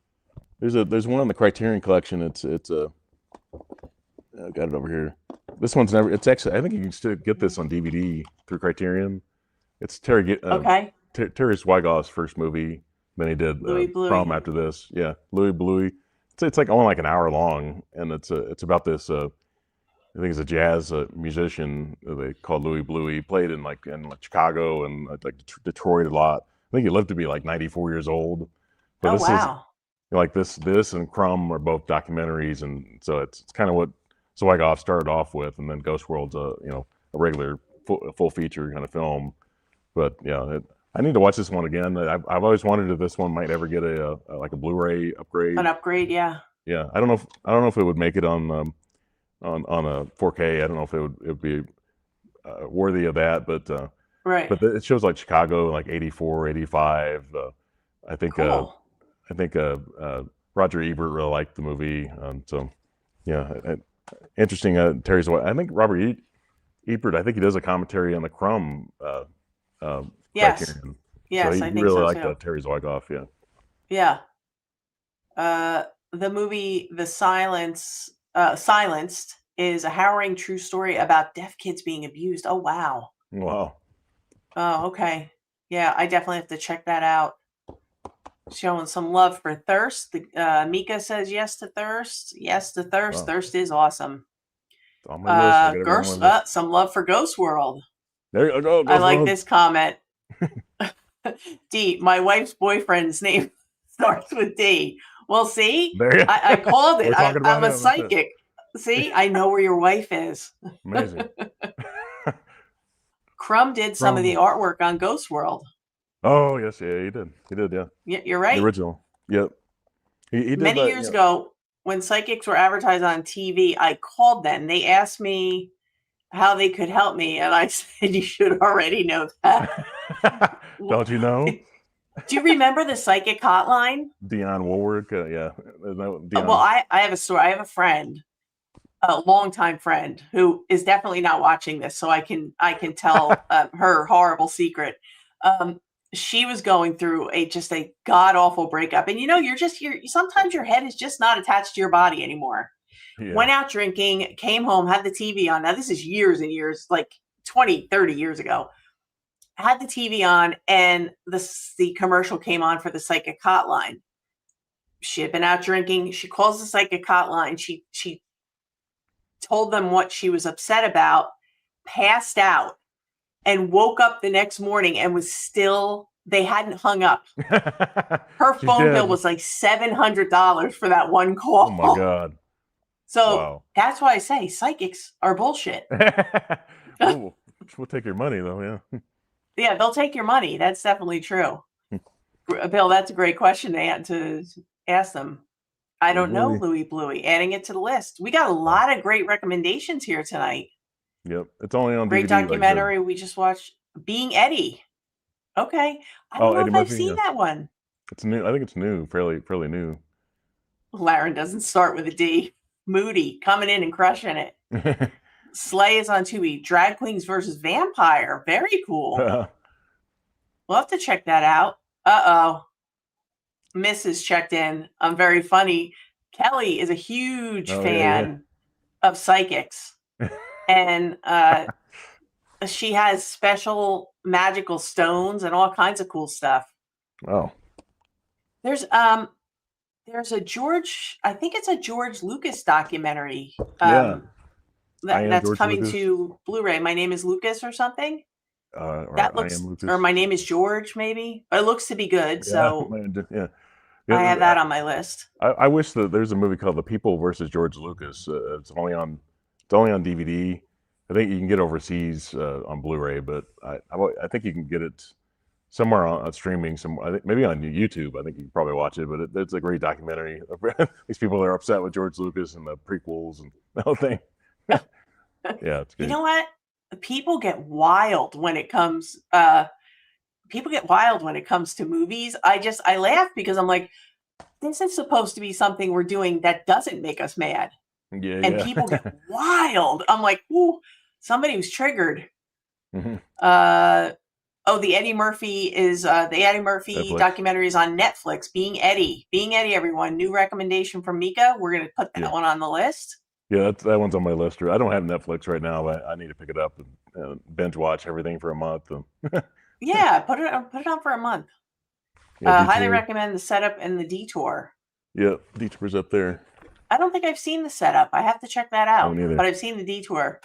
A: There's one in the Criterion Collection. It's a I got it over here. This one's never. It's actually, I think you can still get this on DVD through Criterion. It's
B: Okay.
A: Terry Zwigoff's first movie. Then he did
B: Louis
A: Prom
B: Bluey.
A: after this. Yeah, Louis Bluey. It's like only like an hour long, and it's about this. I think he's a jazz musician they call Louis Bluey. He played in like Chicago and like Detroit a lot. I think he lived to be like 94 years old. But
B: Oh,
A: this is
B: wow.
A: like this and Crumb are both documentaries, and so it's kind of what Zwigoff started off with, and then Ghost World's a regular full feature kind of film. But yeah, I need to watch this one again. I've always wondered if this one might ever get a like a Blu-ray upgrade.
B: An upgrade, yeah.
A: Yeah, I don't know if it would make it on a 4K. I don't know if it would be worthy of that,
B: Right.
A: but it shows like Chicago, like 84, 85. I think
B: Cool.
A: I think Roger Ebert really liked the movie, so yeah, interesting. Terry's. I think Robert Ebert. I think he does a commentary on the Crumb
B: Yes.
A: Criterion. So
B: Yes,
A: he
B: I think
A: really
B: so
A: liked
B: too.
A: Terry Zwigoff. Yeah.
B: Yeah. The movie Silenced is a harrowing true story about deaf kids being abused. Oh, wow.
A: Wow.
B: Oh, okay. Yeah, I definitely have to check that out. Showing some love for Thirst. Mika says yes to Thirst. Yes to Thirst.
A: Wow.
B: Thirst is awesome.
A: It's on my list. I got everything on my list.
B: Some love for Ghost World.
A: There you go.
B: I
A: Ghost
B: like
A: World.
B: this comment. D, my wife's boyfriend's name starts with D. Well, see,
A: There you
B: I called it.
A: We're talking about
B: I'm a
A: him. That's it.
B: psychic. See, I know where your wife is.
A: Amazing.
B: Crumb did some of the artwork on Ghost World.
A: Oh yes, yeah, he did. He did, yeah.
B: Yeah, you're
A: The
B: right.
A: original. Yep. He did
B: Many
A: that,
B: years ago, when psychics were advertised on TV, I called them. They asked me how they could help me, and I said, "You should already know that."
A: Don't you know?
B: Do you remember the psychic hotline?
A: Dionne Warwick, yeah.
B: Well, I have a story. I have a friend, a longtime friend, who is definitely not watching this, so I can tell her horrible secret. She was going through just a god awful breakup, and you're sometimes your head is just not attached to your body anymore.
A: Yeah.
B: Went out drinking, came home, had the TV on. Now this is years and years, like 20, 30 years ago. Had the TV on, and the commercial came on for the psychic hotline. She had been out drinking. She calls the psychic hotline. She told them what she was upset about, passed out, and woke up the next morning and was still, they hadn't hung up. Her phone bill was like $700 for that one call.
A: Oh my God.
B: So
A: wow.
B: That's why I say psychics are bullshit.
A: Ooh, we'll take your money though, yeah.
B: Yeah, they'll take your money. That's definitely true. Bill, that's a great question to ask them. I don't know, Louis Bluey. Adding it to the list. We got a lot of great recommendations here tonight.
A: Yep, it's only on
B: great
A: DVD.
B: Documentary we just watched, Being Eddie. Okay, I don't know if I've seen that one.
A: It's new. I think it's new, fairly new.
B: Laren doesn't start with a D. Moody coming in and crushing it. Slay is on Tubi. Drag Queens versus Vampire. Very cool. We'll have to check that out. Uh-oh. Mrs. checked in. I'm very funny. Kelly is a huge fan of psychics. And she has special magical stones and all kinds of cool stuff.
A: Oh.
B: There's a George, I think it's a George Lucas documentary. That's coming to Blu-ray. My Name is Lucas or something. That looks, I Am Lucas. Or My Name is George, maybe. It looks to be good. So I have that on my list.
A: I wish that there's a movie called The People versus George Lucas. It's only on DVD. I think you can get overseas on Blu-ray, but I think you can get it somewhere on streaming. I think maybe on YouTube. I think you can probably watch it. But it's a great documentary. These people are upset with George Lucas and the prequels and the whole thing. Yeah, it's good.
B: You know what? People get wild when it comes. People get wild when it comes to movies. I laugh because I'm like, this is supposed to be something we're doing that doesn't make us mad. And people get wild. I'm like, ooh, somebody was triggered.
A: Mm-hmm.
B: The Eddie Murphy Netflix. Documentary is on Netflix. Being Eddie, everyone. New recommendation from Mika. We're gonna put that one on the list.
A: Yeah, that one's on my list. I don't have Netflix right now, but I need to pick it up and binge watch everything for a month.
B: Yeah, put it on for a month. Highly recommend The Setup and The Detour.
A: Yeah, Detour's up there.
B: I don't think I've seen The Setup. I have to check that out. But I've seen The Detour.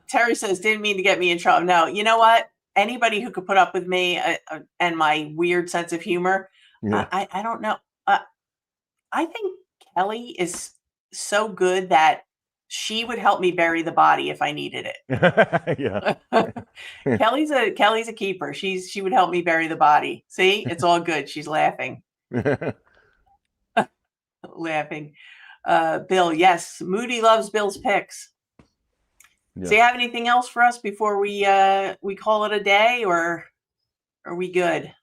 B: Terry says, didn't mean to get me in trouble. No, you know what? Anybody who could put up with me and my weird sense of humor, I don't know. I think Kelly is so good that she would help me bury the body if I needed it.
A: Yeah.
B: Kelly's a keeper. She would help me bury the body. See, it's all good. She's laughing. Laughing. Bill, yes. Moody loves Bill's picks. Yeah. So you have anything else for us before we call it a day, or are we good?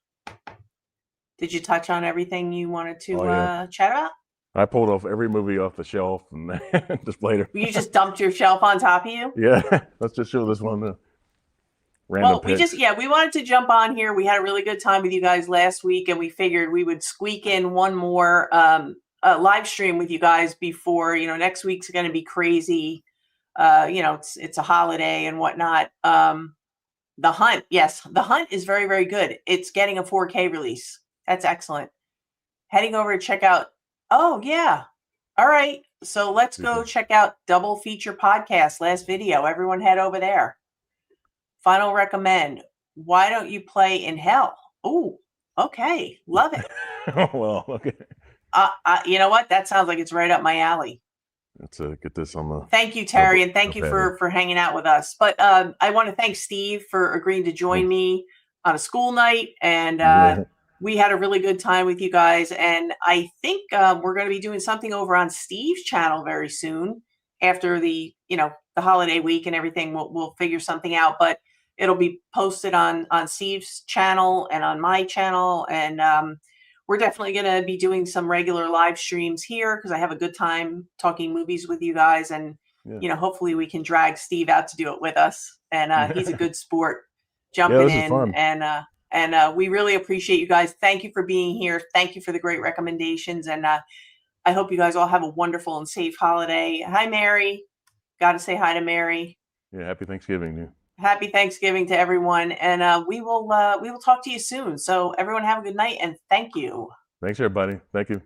B: Did you touch on everything you wanted to chat about?
A: I pulled off every movie off the shelf and displayed it.
B: You just dumped your shelf on top of you?
A: Yeah. Let's just show this one.
B: Well, we wanted to jump on here. We had a really good time with you guys last week, and we figured we would squeak in one more live stream with you guys before, next week's going to be crazy. It's a holiday and whatnot. The Hunt. Yes. The Hunt is very, very good. It's getting a 4K release. That's excellent. Heading over to check out. Oh, yeah. All right. So let's go check out Double Feature Podcast, last video. Everyone head over there. Final recommend. Why don't you play in hell? Oh, okay. Love it.
A: Well, okay.
B: You know what? That sounds like it's right up my alley.
A: Let's get this on the.
B: Thank you, Terry, and thank you for hanging out with us. But I want to thank Steve for agreeing to join me on a school night, and we had a really good time with you guys. And I think we're going to be doing something over on Steve's channel very soon after the holiday week and everything. We'll figure something out, but it'll be posted on Steve's channel and on my channel, and we're definitely going to be doing some regular live streams here because I have a good time talking movies with you guys. And, hopefully we can drag Steve out to do it with us. And he's a good sport jumping in. And we really appreciate you guys. Thank you for being here. Thank you for the great recommendations. And I hope you guys all have a wonderful and safe holiday. Hi, Mary. Got to say hi to Mary.
A: Yeah, happy Thanksgiving. Yeah.
B: Happy Thanksgiving to everyone, and we will talk to you soon. So everyone have a good night, and thank you.
A: Thanks, everybody. Thank you.